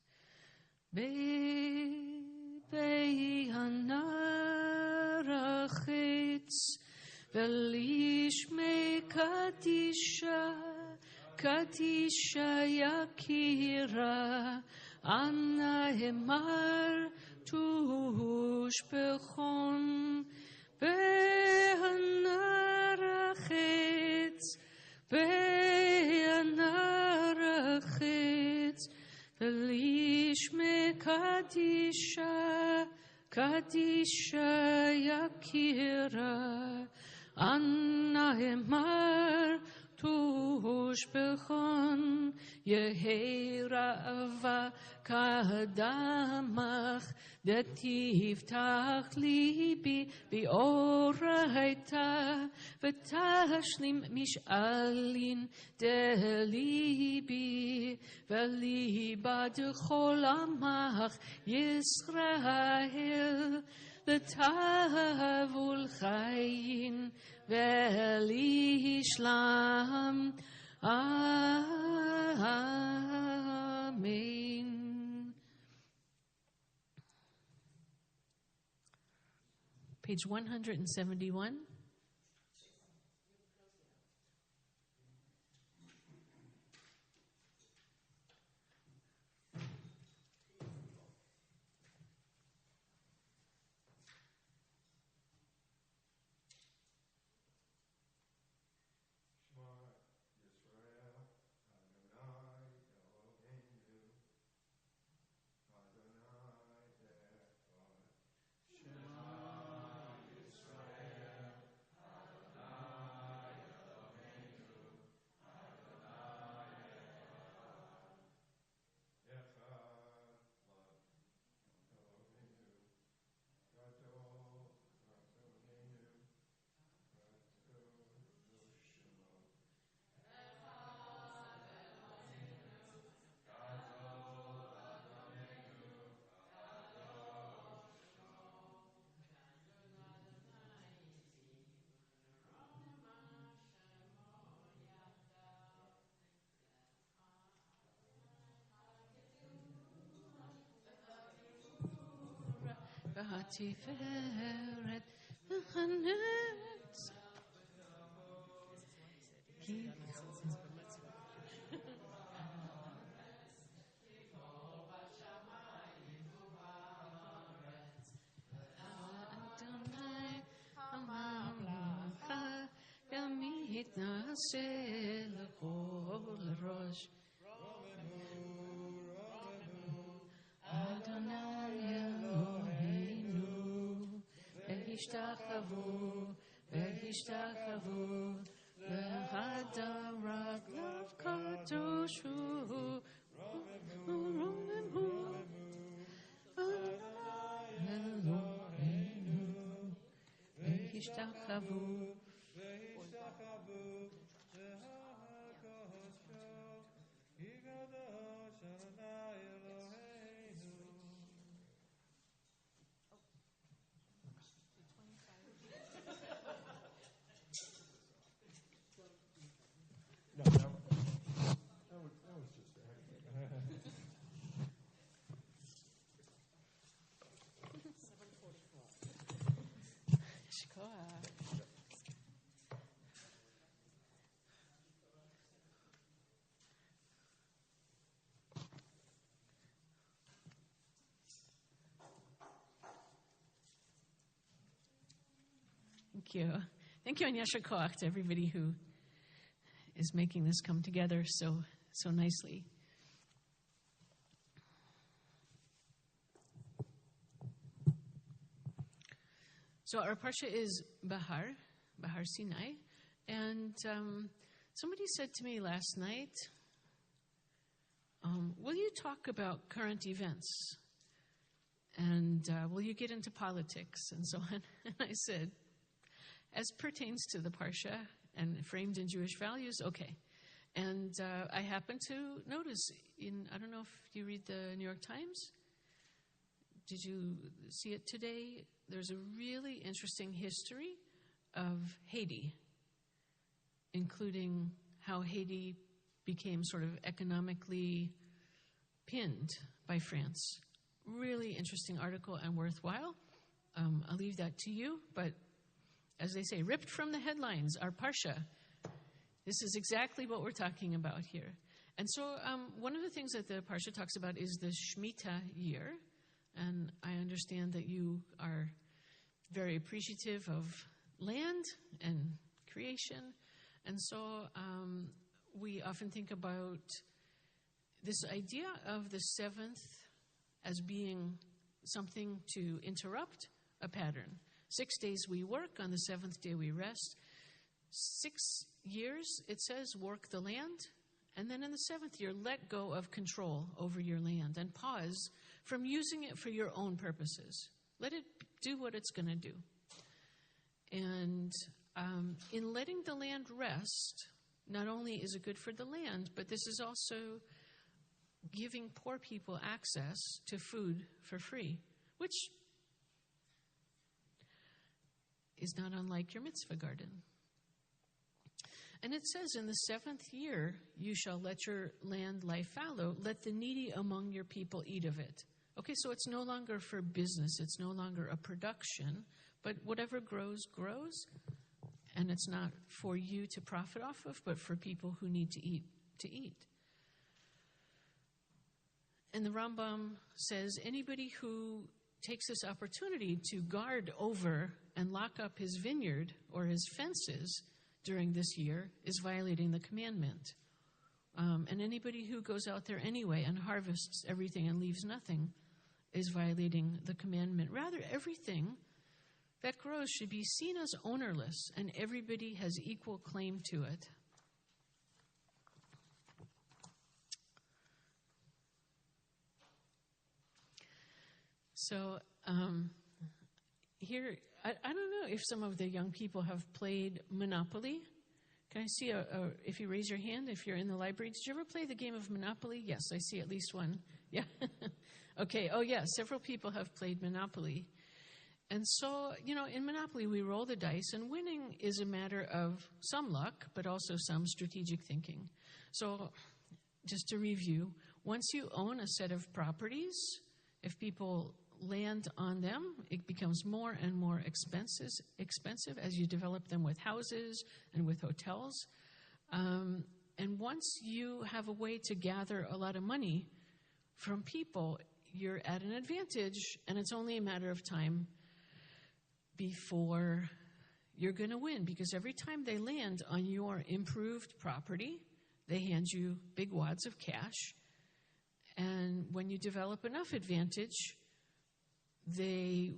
Be'anarachitz v'lishmei kadisha yakira, Anna hemar tushbechon, be'anarachitz v'lishmei kadisha yakira, Anna hemar tushbechon, Yeherava kadamach, detiftach libi b'oraita, v'tashlim mish'alin delibi, v'liba d'chol amach Yisrael, l'tavul chayin v'lishlam. Amen. Page 171. תפארת וחנץ. אדוני הממלכה ימית נעשה לכל ראש. אדוני אלוהינו והשתחוו להדר רגליו קדוש הוא. אלוהינו והשתחוו No, that was just Thank you. Thank you, and Yasher Koach to everybody who is making this come together so nicely. So our parsha is Bahar Sinai, and somebody said to me last night, will you talk about current events? And will you get into politics and so on? And I said, as pertains to the parsha and framed in Jewish values, okay. And I happened to notice I don't know if you read the New York Times. Did you see it today? There's a really interesting history of Haiti, including how Haiti became sort of economically pinned by France. Really interesting article and worthwhile. I'll leave that to you, but as they say, ripped from the headlines, our parsha. This is exactly what we're talking about here. And so one of the things that the parsha talks about is the Shemitah year. And I understand that you are very appreciative of land and creation. And so we often think about this idea of the seventh as being something to interrupt a pattern. 6 days we work, on the seventh day we rest. 6 years, it says, work the land. And then in the seventh year, let go of control over your land and pause from using it for your own purposes. Let it do what it's going to do. And in letting the land rest, not only is it good for the land, but this is also giving poor people access to food for free, which is not unlike your mitzvah garden. And it says, in the seventh year, you shall let your land lie fallow, let the needy among your people eat of it. Okay, so it's no longer for business, it's no longer a production, but whatever grows, grows, and it's not for you to profit off of, but for people who need to eat. And the Rambam says, anybody who takes this opportunity to guard over and lock up his vineyard or his fences during this year is violating the commandment. And anybody who goes out there anyway and harvests everything and leaves nothing is violating the commandment. Rather, everything that grows should be seen as ownerless, and everybody has equal claim to it. So here, I don't know if some of the young people have played Monopoly. Can I see if you raise your hand, if you're in the library? Did you ever play the game of Monopoly? Yes, I see at least one. Yeah. Okay. Oh, yeah. Several people have played Monopoly. And so, in Monopoly, we roll the dice, and winning is a matter of some luck, but also some strategic thinking. So, just to review, once you own a set of properties, if people land on them. It becomes more and more expensive as you develop them with houses and with hotels. And once you have a way to gather a lot of money from people, you're at an advantage, and it's only a matter of time before you're going to win, because every time they land on your improved property, they hand you big wads of cash. And when you develop enough advantage, they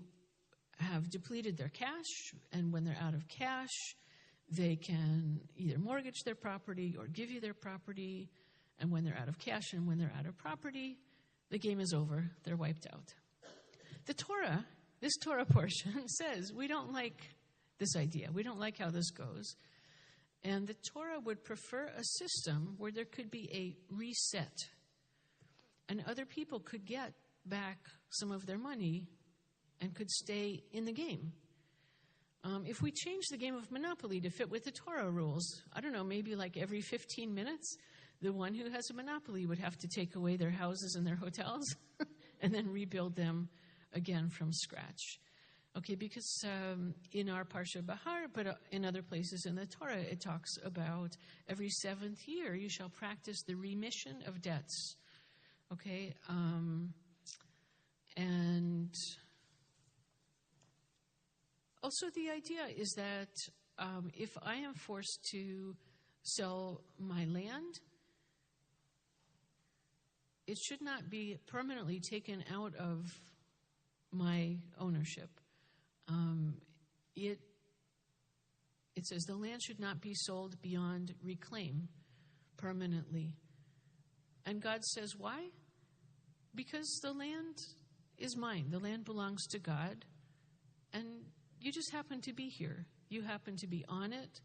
have depleted their cash, and when they're out of cash, they can either mortgage their property or give you their property. And when they're out of cash and when they're out of property, the game is over. They're wiped out. The Torah, this Torah portion says we don't like this idea. We don't like how this goes. And the Torah would prefer a system where there could be a reset, and other people could get back some of their money and could stay in the game. If we change the game of Monopoly to fit with the Torah rules, I don't know, maybe like every 15 minutes, the one who has a monopoly would have to take away their houses and their hotels and then rebuild them again from scratch. Okay, because in our Parsha Bahar, but in other places in the Torah, it talks about every 7th year you shall practice the remission of debts. Okay, and also the idea is that if I am forced to sell my land, it should not be permanently taken out of my ownership. It says the land should not be sold beyond reclaim permanently. And God says, why? Because the land is mine. The land belongs to God. And you just happen to be here. You happen to be on it.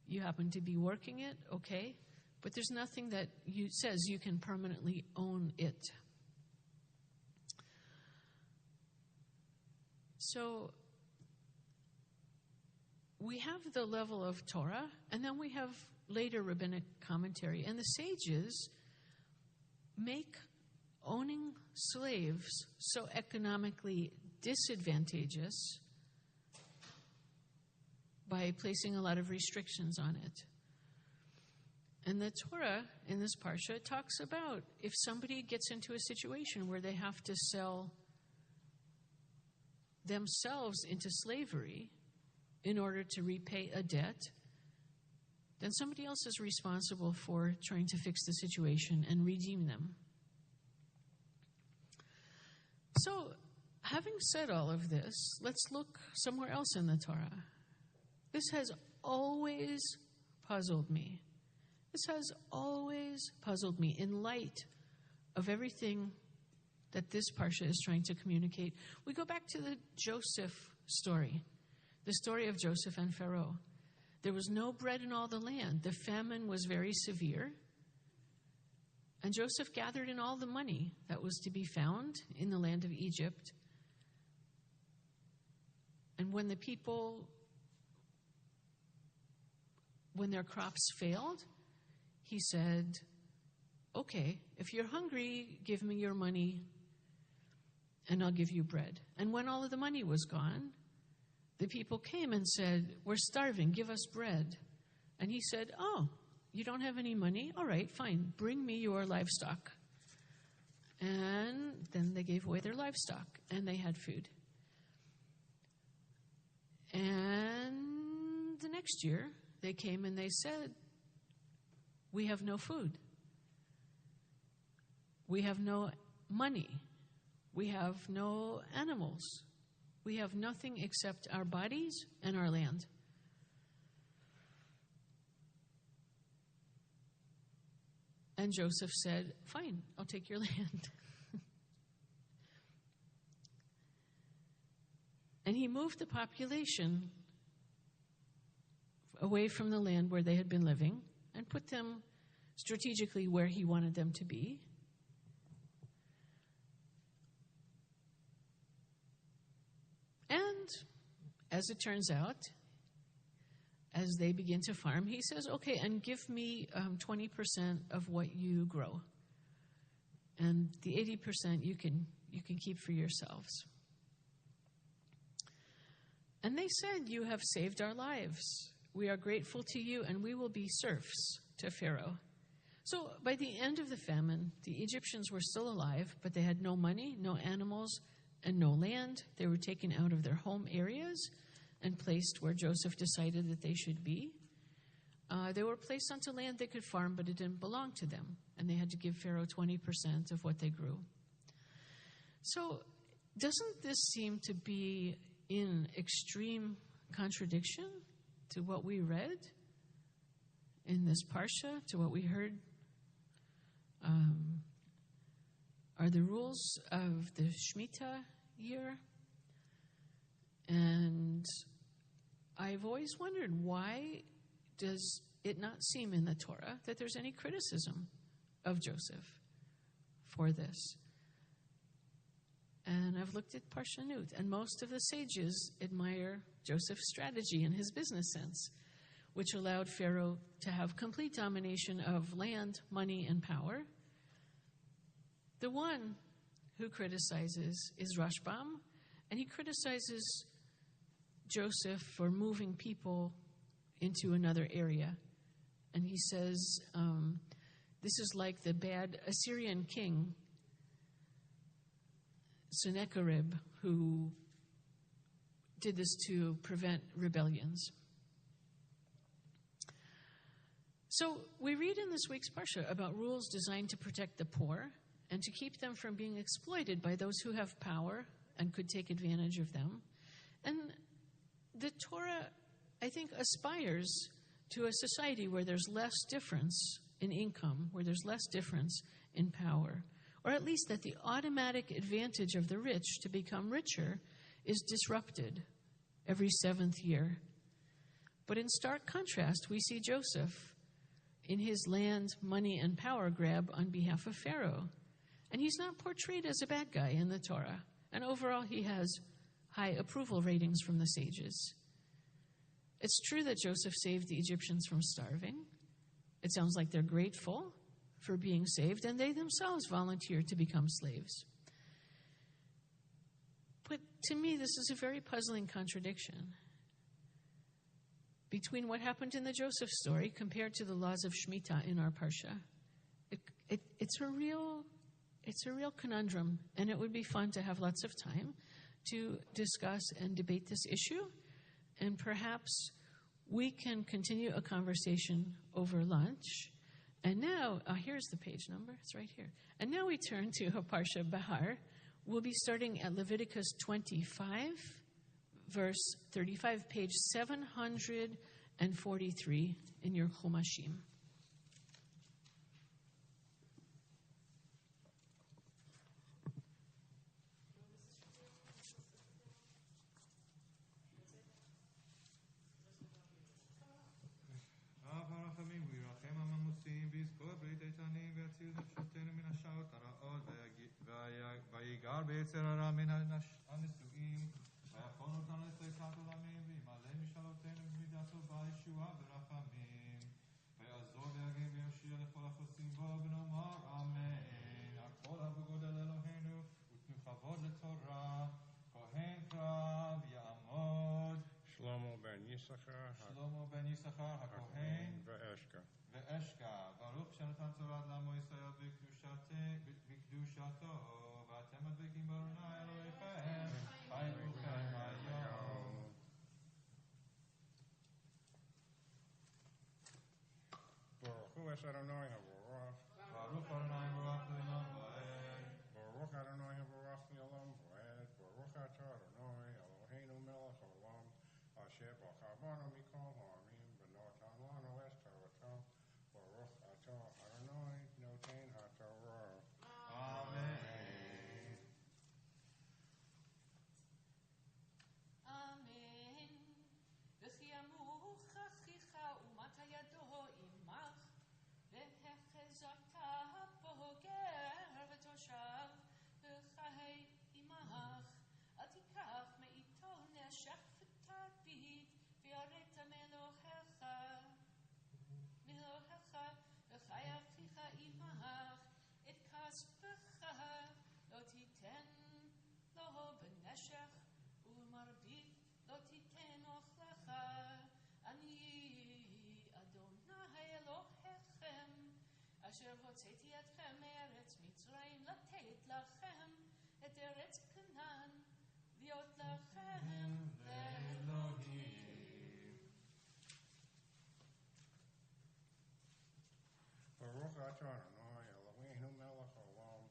You happen to be working it, okay? But there's nothing that says you can permanently own it. So we have the level of Torah, and then we have later rabbinic commentary. And the sages make owning slaves so economically disadvantageous by placing a lot of restrictions on it. And the Torah in this parsha talks about if somebody gets into a situation where they have to sell themselves into slavery in order to repay a debt, then somebody else is responsible for trying to fix the situation and redeem them. So, having said all of this, let's look somewhere else in the Torah. This has always puzzled me. This has always puzzled me in light of everything that this parsha is trying to communicate. We go back to the Joseph story, the story of Joseph and Pharaoh. There was no bread in all the land. The famine was very severe. And Joseph gathered in all the money that was to be found in the land of Egypt. And when the people, when their crops failed, he said, okay, if you're hungry, give me your money and I'll give you bread. And when all of the money was gone, the people came and said, we're starving, give us bread. And he said, oh, you don't have any money? All right, fine, bring me your livestock. And then they gave away their livestock and they had food. And the next year, they came and they said, we have no food. We have no money. We have no animals. We have nothing except our bodies and our land. And Joseph said, fine, I'll take your land. And he moved the population away from the land where they had been living and put them strategically where he wanted them to be. And as it turns out, as they begin to farm, he says, okay, and give me 20% of what you grow. And the 80% you you can keep for yourselves. And they said, "You have saved our lives. We are grateful to you, and we will be serfs to Pharaoh." So by the end of the famine, the Egyptians were still alive, but they had no money, no animals, and no land. They were taken out of their home areas and placed where Joseph decided that they should be. They were placed onto land they could farm, but it didn't belong to them, and they had to give Pharaoh 20% of what they grew. So doesn't this seem to be in extreme contradiction to what we read in this parsha, to what we heard are the rules of the Shemitah year? And I've always wondered, why does it not seem in the Torah that there's any criticism of Joseph for this? And I've looked at Parsha Nut, and most of the sages admire Joseph's strategy and his business sense, which allowed Pharaoh to have complete domination of land, money, and power. The one who criticizes is Rashbam, and he criticizes Joseph for moving people into another area. And he says, this is like the bad Assyrian king, Sennacherib, who did this to prevent rebellions. So we read in this week's Parsha about rules designed to protect the poor and to keep them from being exploited by those who have power and could take advantage of them. And the Torah, I think, aspires to a society where there's less difference in income, where there's less difference in power, or at least that the automatic advantage of the rich to become richer is disrupted every 7th year. But in stark contrast, we see Joseph in his land, money, and power grab on behalf of Pharaoh. And he's not portrayed as a bad guy in the Torah. And overall, he has high approval ratings from the sages. It's true that Joseph saved the Egyptians from starving. It sounds like they're grateful for being saved, and they themselves volunteered to become slaves. But to me, this is a very puzzling contradiction between what happened in the Joseph story compared to the laws of Shemitah in our Parsha. It's a real conundrum, and it would be fun to have lots of time to discuss and debate this issue, and perhaps we can continue a conversation over lunch. And now, here's the page number, it's right here. And now we turn to Parsha Bahar. We'll be starting at Leviticus 25, verse 35, page 743 in your Chumashim. ויגר ביצר הרע מן הנשואים, ויכון אותנו לצדקת עולמים, וימלא משאלותינו במידתו בישועה ורחמים, ויעזור ויגן ויושיע לכל החוסים בו, ונאמר אמן. הכל בגודל אלוהינו, ותנו כבוד לתורה, כהן קרב יעמוד. שלמה בן יששכר, הכהן, ואשכה. ברוך שנתן תורת לעמו ישראל בקדושתו, ואתם מדבקים בארוני אלוהיכם, חי כולכם היום. ברוך הוא אשר אדוני הבורך. ברוך אדוני מבורך לעולם ועד. ברוך אדוני הבורך לעולם ועד. ברוך אתה אדוני אלוהינו מלך העולם, אשר בחר בנו מכל העמים ונתן לנו את תורתו. ברוך אתה אדוני נותן התורה. אמן. אמן. וכי ימוך אחיך ומטה ידו עמך, והחזקת בוגר ותושב, וחי עמך. אל תיקח מאיתו נשך ותביט, ויראת אשר הוצאתי אתכם מארץ מצרים לתת לכם את ארץ כנען להיות לכם לאלוהים. Baruch atah Adonai Eloheinu melech haolam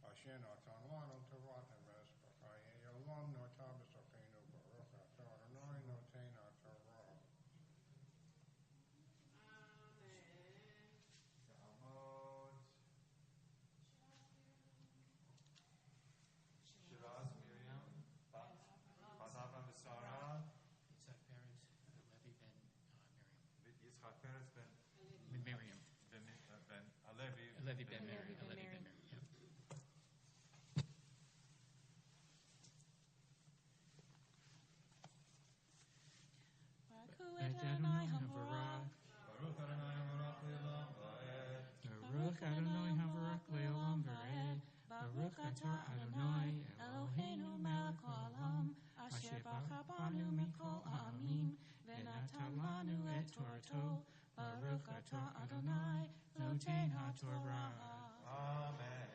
asher natan lanu Torah b'chayei olam notah b'socheinu Baruch atah Adonai noten haTorah. Shiraz Miriam, Bat Avram Sarah, Yitzhak Peretz, Levi ben Miriam. Yitzchak Peretz ben Miriam. Alevi. Levi ben Miriam. Levi ben Miriam. Yep. Baruch Adonai Havarach. Baruch Adonai Havarach Le'olam Va'ed. Baruch Adonai Havarach Le'olam Va'ed. Baruch atah Adonai Eloheinu melech haolam asher bacha banu mikol ha'amim v'natan lanu et Torato. Baruch atah Adonai noten haTorah. Amen.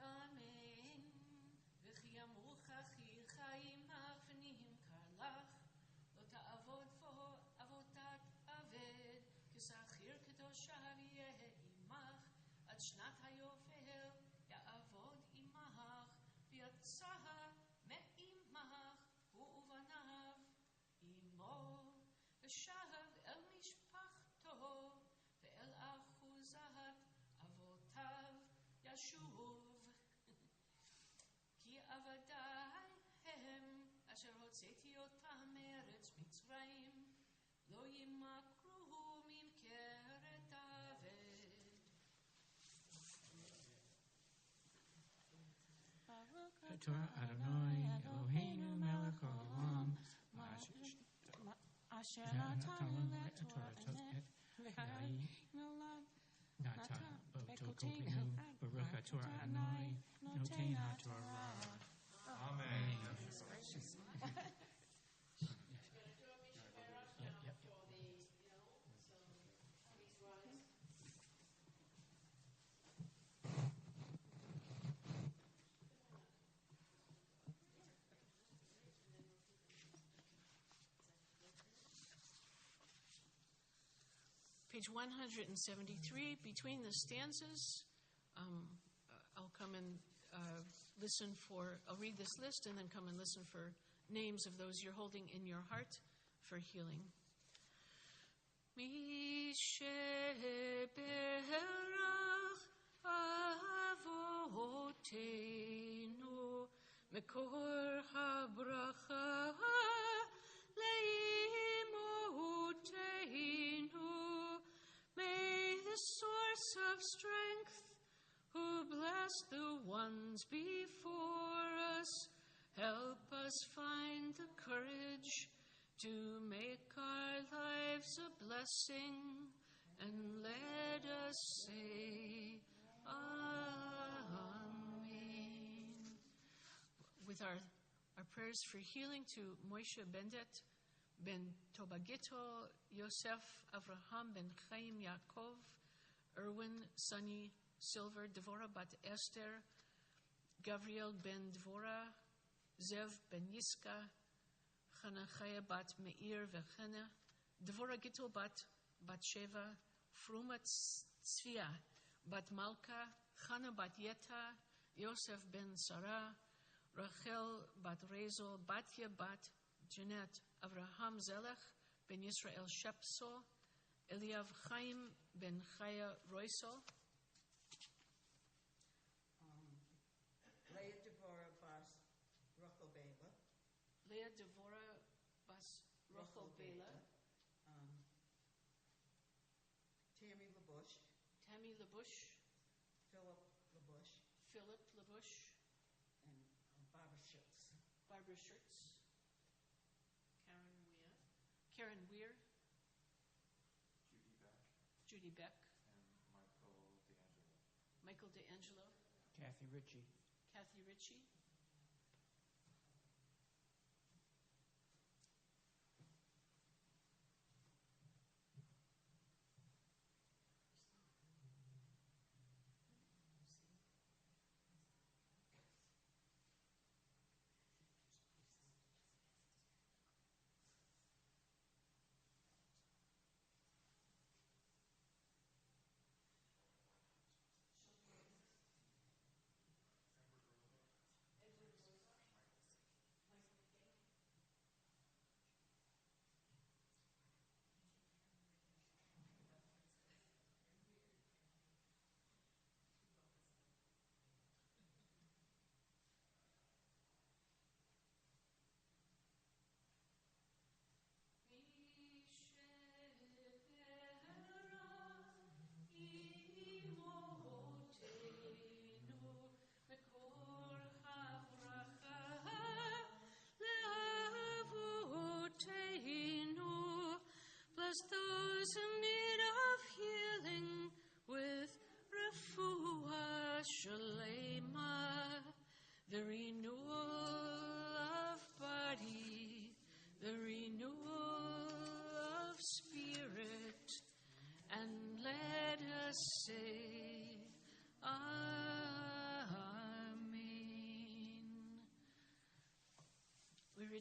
Amen. וכי ימוך אחיך עמך ונמכר לך, לא תעבוד עבודת עבד, כשכיר כתושב יהיה עמך, עד שנת היובל יעבוד עמך, ויצא מעמך הוא ובניו עמו, ושב אל משפחתו, ואל אחוזת אבותיו ישוב. כי עבדי הם אשר הוצאתי אותם מארץ מצרים, לא ימכרו ממכרת עבד. Torah Adonai Eloheinu melech haolam asher natan לנו את תורתו נתן בתוכנו ברוך התורה Adonai נותן התורה. Amen. Page 173, between the stanzas, I'll come and I'll read this list and then come and listen for names of those you're holding in your heart for healing. Avotenu Mekor habracha leimotenu. May the source of strength, who blessed the ones before us, help us find the courage to make our lives a blessing, and let us say Amen. With our prayers for healing to Moshe Bendet, Ben Tobagito, Yosef, Avraham, Ben Chaim, Yaakov, Erwin, Sunny, Silver, Devorah bat Esther, Gavriel ben Devorah, Zev ben Yiska, Chanachaya bat Meir vechena, Devorah Gittel bat Sheva, Fruma Tzvia bat Malka, Chana bat Yeta, Yosef ben Sarah, Rachel bat Rezo, Batya bat Jeanette, Avraham Zelech ben Yisrael Shepso, Eliav Chaim ben Chaya Roisel, Leah Devorah Bas Rachel Bela. Leah Devorah bas Rachel Bela, Tammy LaBush, Tammy LaBush, Philip LaBush, Philip LaBush, and Barbara Schutz. Barbara Schutz, Karen Weir, Judy Beck, and Michael DeAngelo, Kathy Ritchie. Kathy Ritchie,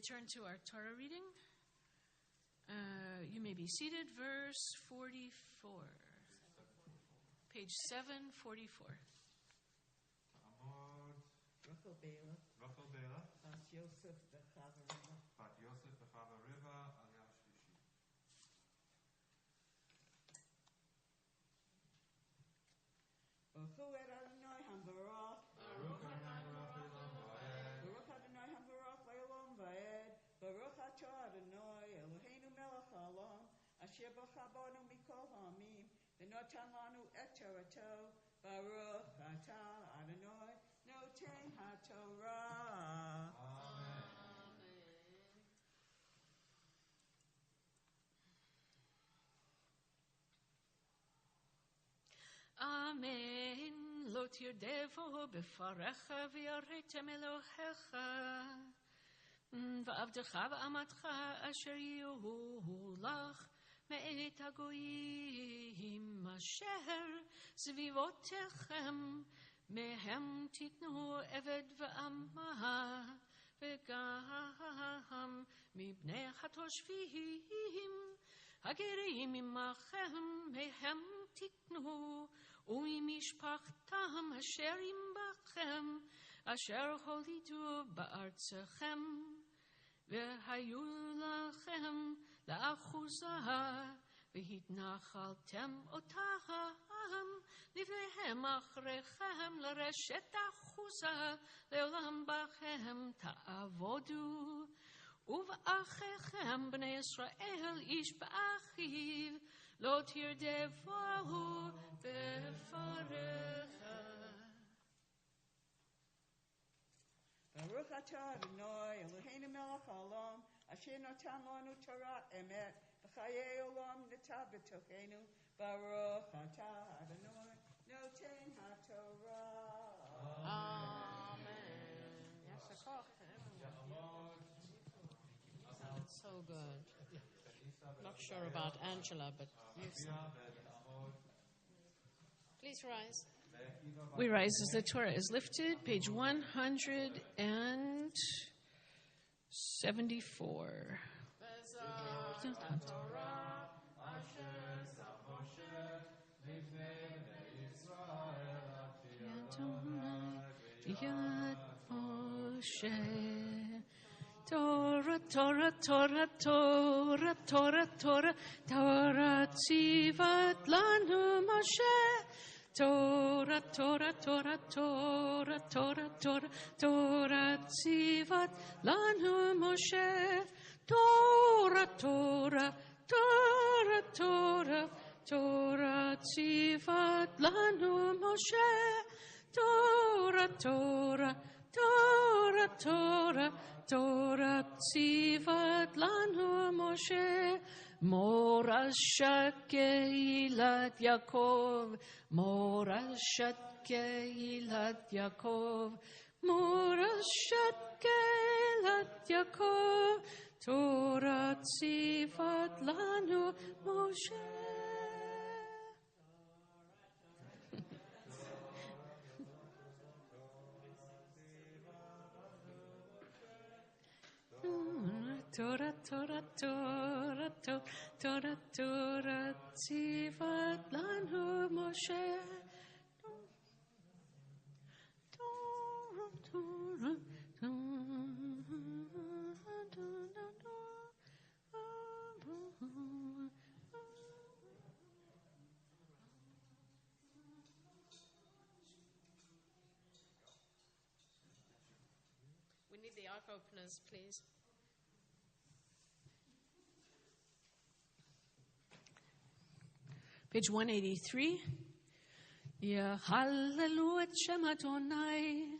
turn to our Torah reading. You may be seated. Verse 44. Page 744. Amod Rachel Bela, Rachel Bela, Bas Yosef Bechavariva, Bat Yosef Bechavariva, Aliyah Shlishi. Baruch Hu et Adonai Hamvarach, Baruch Adonai Baruch Olam Vaed. Baruch Adonai Hamvarach Le'olam Vaed, Baruch Atah Adonai Eloheinu melech haolam, Asher bacha banu mikol ha'amim, V'notan lanu et Torato, Baruch Atah Adonai Noten HaTorah. Amen. Amen. Lo tirdevo befarecha v'yaretem Elohecha v'avdecha v'amatcha asher yuhu lach me'et hagoyim asher zvivotechem mehem titnu eved v'amah v'gam mibnei hatoshvim הגרים עמכם מהם תיתנו וממשפחתם אשר עמכם אשר הולידו בארצכם והיו לכם לאחוזה והתנחלתם אותם לבניהם אחריכם לרשת אחוזה לעולם בכם תעבודו ובאחיכם בני ישראל איש באחיו לא תרדפוהו בפרך. Baruch atah Adonai Eloheinu melech haolam, asher natan lanu Torah emet, v'chayei olam netav b'tochenu. Baruch atah Adonai Noten HaTorah. Amen. So good. Not sure about Angela, but you please rise. We rise as the Torah is lifted, page 174. Torah, Torah, Torah, Torah, Torah, Torah, Torah, tzivat lanu Moshe. Torah, Torah, Torah, Torah, Torah, Torah, Torah, tzivat lanu Moshe. Torah, Torah, Torah, Torah, Torah, tzivat lanu Moshe. Torah, Torah, Torah, Torah, Torah tzivat lanu Moshe. Morashat Keilat Yaakov, Morashat Keilat Yaakov, Morashat Keilat Yaakov, Torah tzivat lanu Moshe. Torah, Torah, Torah, Torah, Torah, tzivat lanu Moshe. Torah, Torah, we need the ark openers, please. Page 183. Yehallelu et Shem Adonai,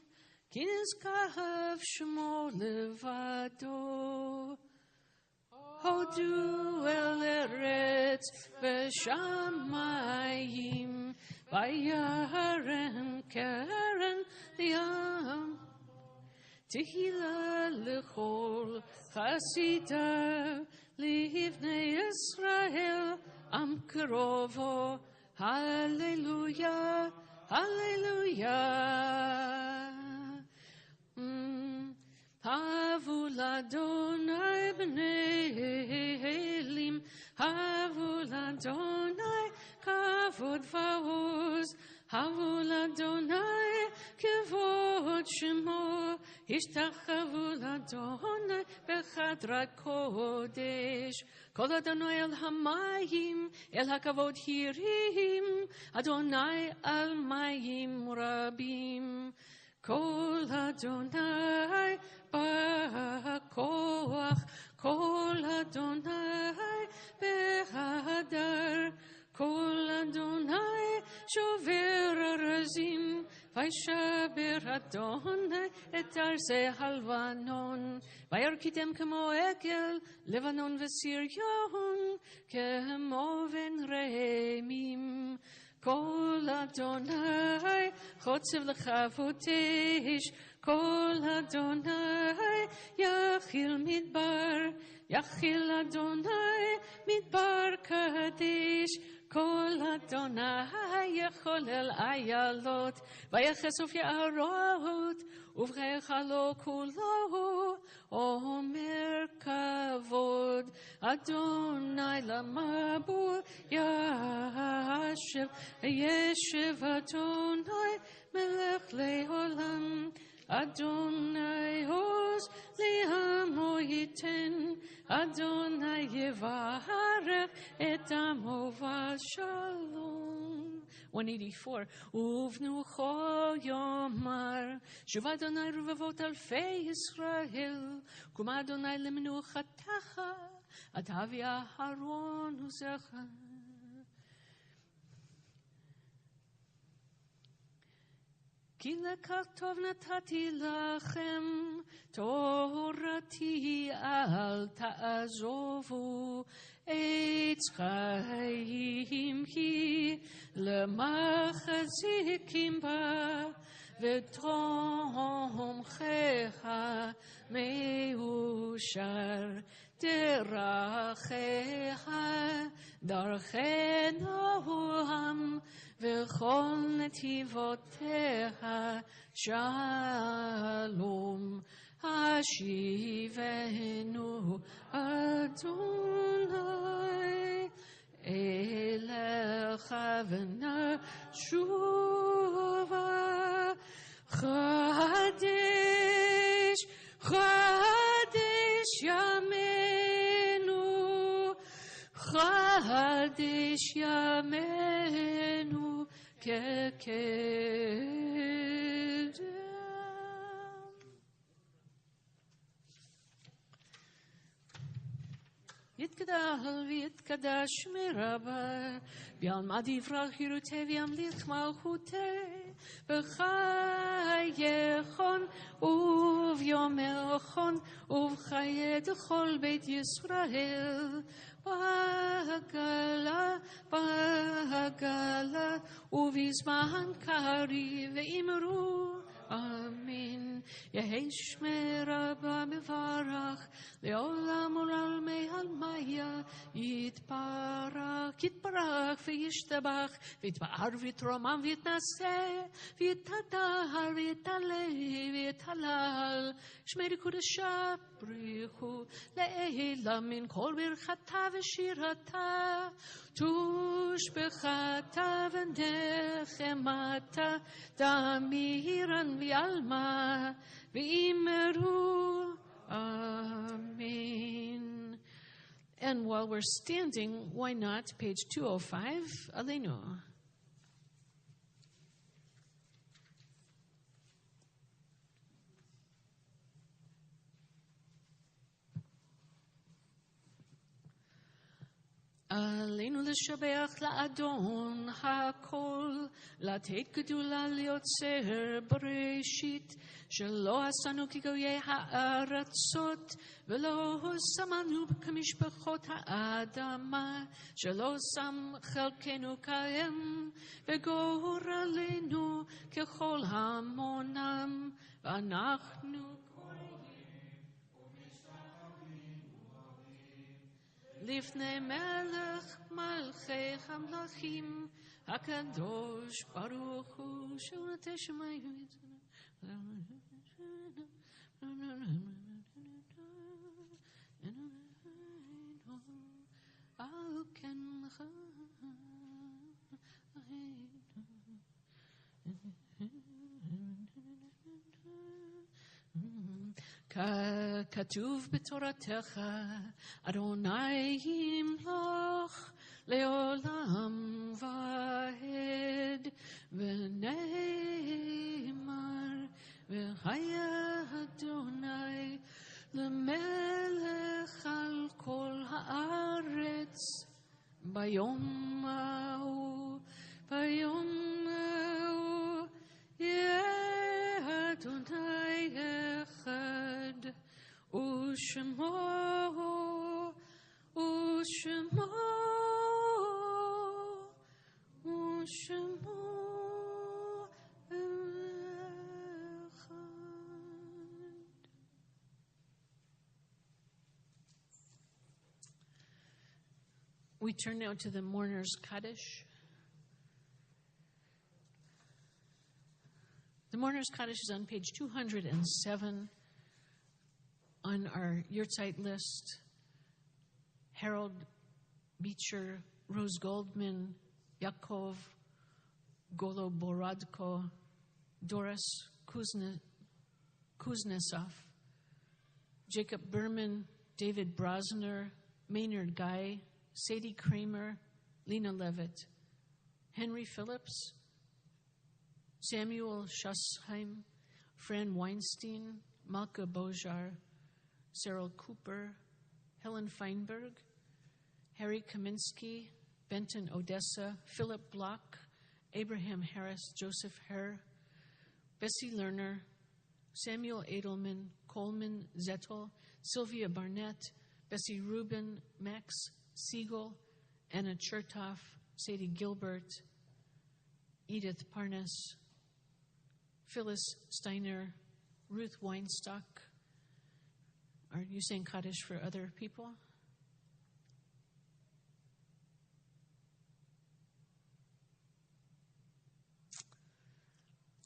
ki nizkav shmo levado. Hodu el eretz v'shamayim, vayaren keren liam. Tehila lechol chasidav livnei Yisrael. Am Kerovo, Hallelujah, Hallelujah. Havu l'Adonai b'nei Elim, Havu l'Adonai kavod va'oz, Havu l'Adonai kevod shemo, Ishtachavu l'Adonai b'chadrat kodesh. Kol Adonai el hamayim, el hakavod hirim, Adonai al mayim rabim. Kol Adonai ba'koach, Kol Adonai behadar, Kol Adonai shover arazim, Vaishaber Adonai et arze halvanon, Vayarkitem kemo ekel, Levanon v'siryon, kemo ven remim. Kol Adonai chotzev l'chavotesh, Kol Adonai yachil midbar, Yachil Adonai midbar kadesh, Kol Adonai yachol el ayalot, Vayachesof ya'arot, Uvrecha kulo, Omer kavod, Adonai lamabur yashev, Yeshev Adonai melech leolam, Adonai oz li'amo yiten, Adonai yevarech et amo v'shalom. 184. Uvnu cho yomar, Shuv Adonai ruvavot alfei Yisrael, Kum Adonai lemenuchatacha, Atavi Aharon uzecha. Ki lekach tov natati lachem, Torati al ta'azovu, Eitz chayim hi, Lemachzikim ba, V'tomchecha meushar, Derachecha, Darchenoam, V'chol netivoteha shalom, Hashivenu Adonai elecha v'nashuva, Chadesh, Chadesh yamenu, Chadesh yamenu kekedem. Yitkadal v'yitkadash miraba, B'yalmad yivrach yiruteh v'yamlich malchuteh, B'chayechon u'v'yomechon u'v'chayed chol beit Yisrael, B'hagala, B'hagala, u'v'zman kari v'imru, Amen. Yehi shmei Rabba mevarach, Le'olam u'lalmei almaya, Yitbarach, Yitbarach v'yishtabach, V'yitba'ar v'yitromam v'yitnaseh, V'yitadahar v'yitaleh v'yitalal, Shmei Kodesha brichu, Le'eila min kol birchata v'shirata, Tushbechata v'nechemata, Damiran v'alma v'imru. Amen. And while we're standing, why not page 205, Aleinu. Aleinu l'shabeach la'adon ha'kol, לתת גדולה ליוצר בראשית, שלא עשנו כגויי הארצות, ולא שמנו כמשפחות האדמה, שלא שם חלקנו כהם, וגורלנו ככל המונם, ואנחנו לפני מלך מלכי המלכים, הקדוש ברוך הוא, שהוא נטה שמיים. ככתוב בתורתך, אדוני ימלוך לעולם ועד, ונאמר, והיה אדוני למלך על כל הארץ, ביום ההוא, יהיה אדוני אחד, ושמו אחד. We turn now to the Mourner's Kaddish. The Mourner's Kaddish is on page 207 on our Yurtzeit list. Harold Beecher, Rose Goldman, Yaakov Goloborodko, Doris Kuznetsov, Jacob Berman, David Brosner, Maynard Guy, Sadie Kramer, Lena Levitt, Henry Phillips, Samuel Schussheim, Fran Weinstein, Malka Bojar, Cyril Cooper, Helen Feinberg, Harry Kaminsky, Benton Odessa, Philip Block, Abraham Harris, Joseph Herr, Bessie Lerner, Samuel Edelman, Coleman Zettel, Sylvia Barnett, Bessie Rubin, Max Siegel, Anna Chertoff, Sadie Gilbert, Edith Parnas, Phyllis Steiner, Ruth Weinstock. Are you saying Kaddish for other people?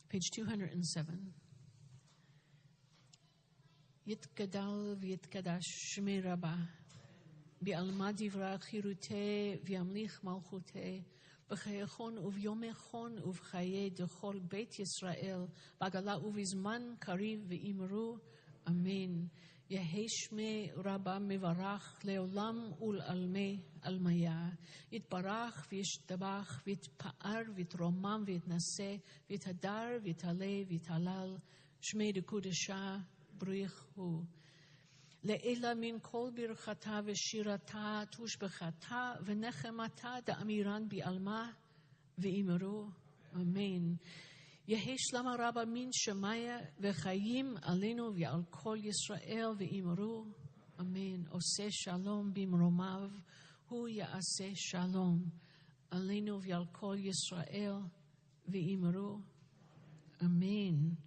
Page 207. Yitgadal v'yitgadash shmei Rabbah, bi'alma divra chiruteh v'yamlich malchuteh, b'chayechon uvyomechon uvchaye dechol beit Yisrael, b'agala uvizman kariv v'imru, amen. Yehei shmei Rabbah mevarach leolam ul almei almaya, yitbarach v'yishtabach v'yitpa'ar v'yitromam v'yitnaseh v'yithadar v'yitaleh v'yitalal, shmei dekudesha bruich hu. Le'ela min kol birchata v'shirata tushbechata v'nechemata da'amiran bi'alma v'imru, amen. Yehei shlama Rabbah min shemaya v'chayim alenu v'al kol Yisrael v'imru, amen. Oseh shalom bimromav, hu ya'aseh shalom alenu v'al kol Yisrael v'imru, amen.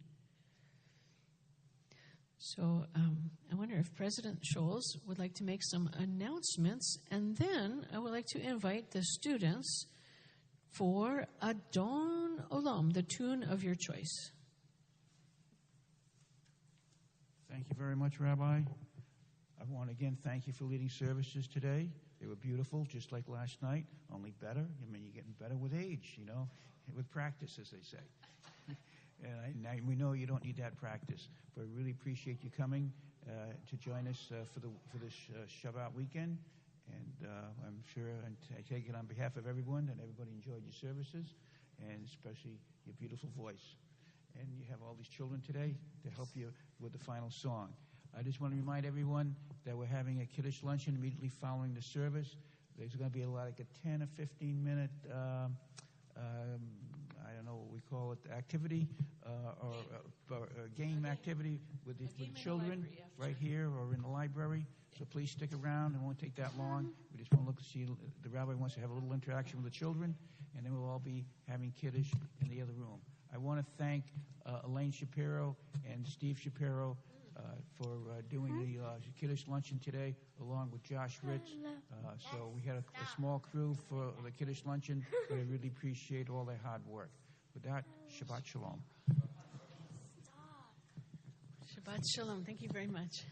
So I wonder if President Scholes would like to make some announcements, and then I would like to invite the students for Adon Olam, the tune of your choice. Thank you very much, Rabbi. I want to again thank you for leading services today. They were beautiful, just like last night, only better. I mean, you're getting better with age, you know, with practice, as they say. And we know you don't need that practice, but I really appreciate you coming to join us for this Shabbat weekend. And I'm sure, and I take it on behalf of everyone, that everybody enjoyed your services, and especially your beautiful voice. And you have all these children today to help you with the final song. I just want to remind everyone that we're having a Kiddush luncheon immediately following the service. There's going to be like a 10 or 15-minute, I don't know what we call it, activity or game activity with the children right here or in the library. So please stick around. It won't take that long. We just want to look to see the rabbi wants to have a little interaction with the children, and then we'll all be having Kiddush in the other room. I want to thank Elaine Shapiro and Steve Shapiro for doing the Kiddush luncheon today, along with Josh Ritz. So we had a small crew for the Kiddush luncheon, but I really appreciate all their hard work. With that, Shabbat Shalom. Shabbat Shalom. Thank you very much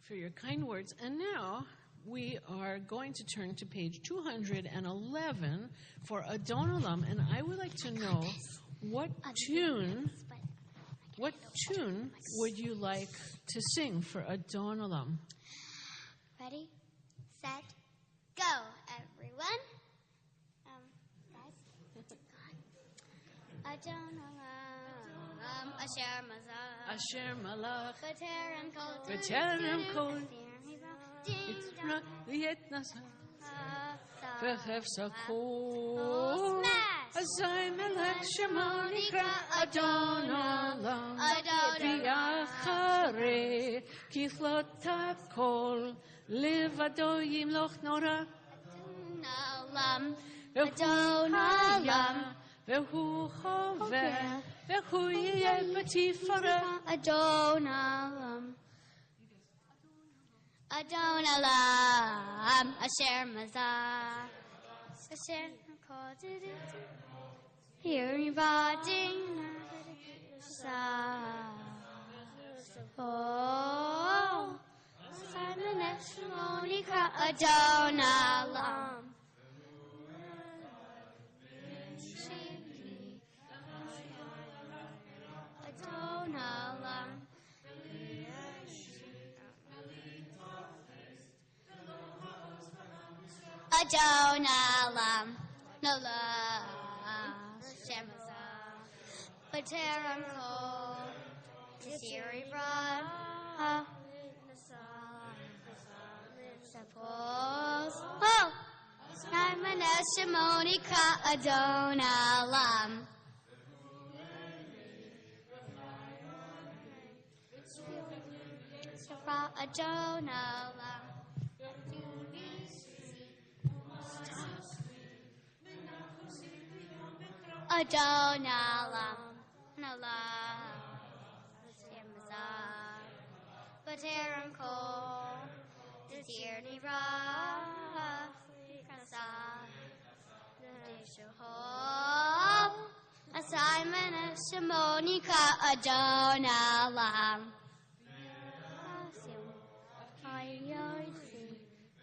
for your kind words. And now we are going to turn to page 211 for Adon Olam, and I would like to know what tune What tune would you like to sing for Adon Olam? Ready, set, go, everyone. Guys. Adon Olam, Asher Mazar, Asher Malach, B'terem Kol, Yitzrak V'yetnasa, V'chev Sakol, Azay Melech Shemo Nikra Adon Olam, V'yachare Kichlot Takol, Livado Yimloch Nora, Adon Olam, V'hu Choveh, V'hu Yeh B'tifara, Adon Olam. Adon Olam, Asher Mazar, Asher Kol, Here Vadim, Oh, Simon Eshmonika, Adon Olam. Adon Olam. Adon Olam, Nolam, Shemazah, B'terem Kol, Tisiri Ra, Sapos, Oh, Simon Eshmonika, Adon Olam. Adon Olam. Adon Olam, Nolam, Shemazah, B'terem Kol, Tisiri Ra, Kasah, Deshohol, Simon Eshmonika, Adon Olam.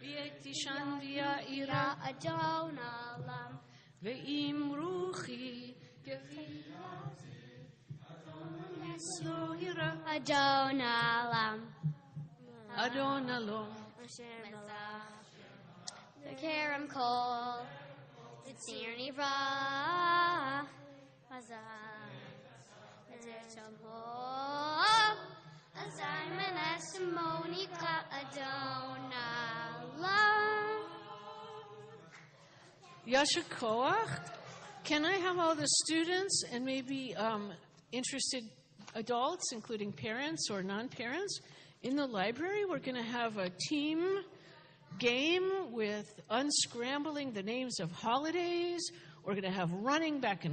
V'yetishan v'ya'ira, Adon Olam. Ve'im ruchi, Yisrohira, Adon Olam. Adon Olam, B'terem Kol, Tisiri Ra, Mazah, Deshohol, Simon Eshmonika, Adon Olam. Yasher Koach. Can I have all the students and maybe interested adults, including parents or non-parents, in the library? We're going to have a team game with unscrambling the names of holidays. We're going to have running back and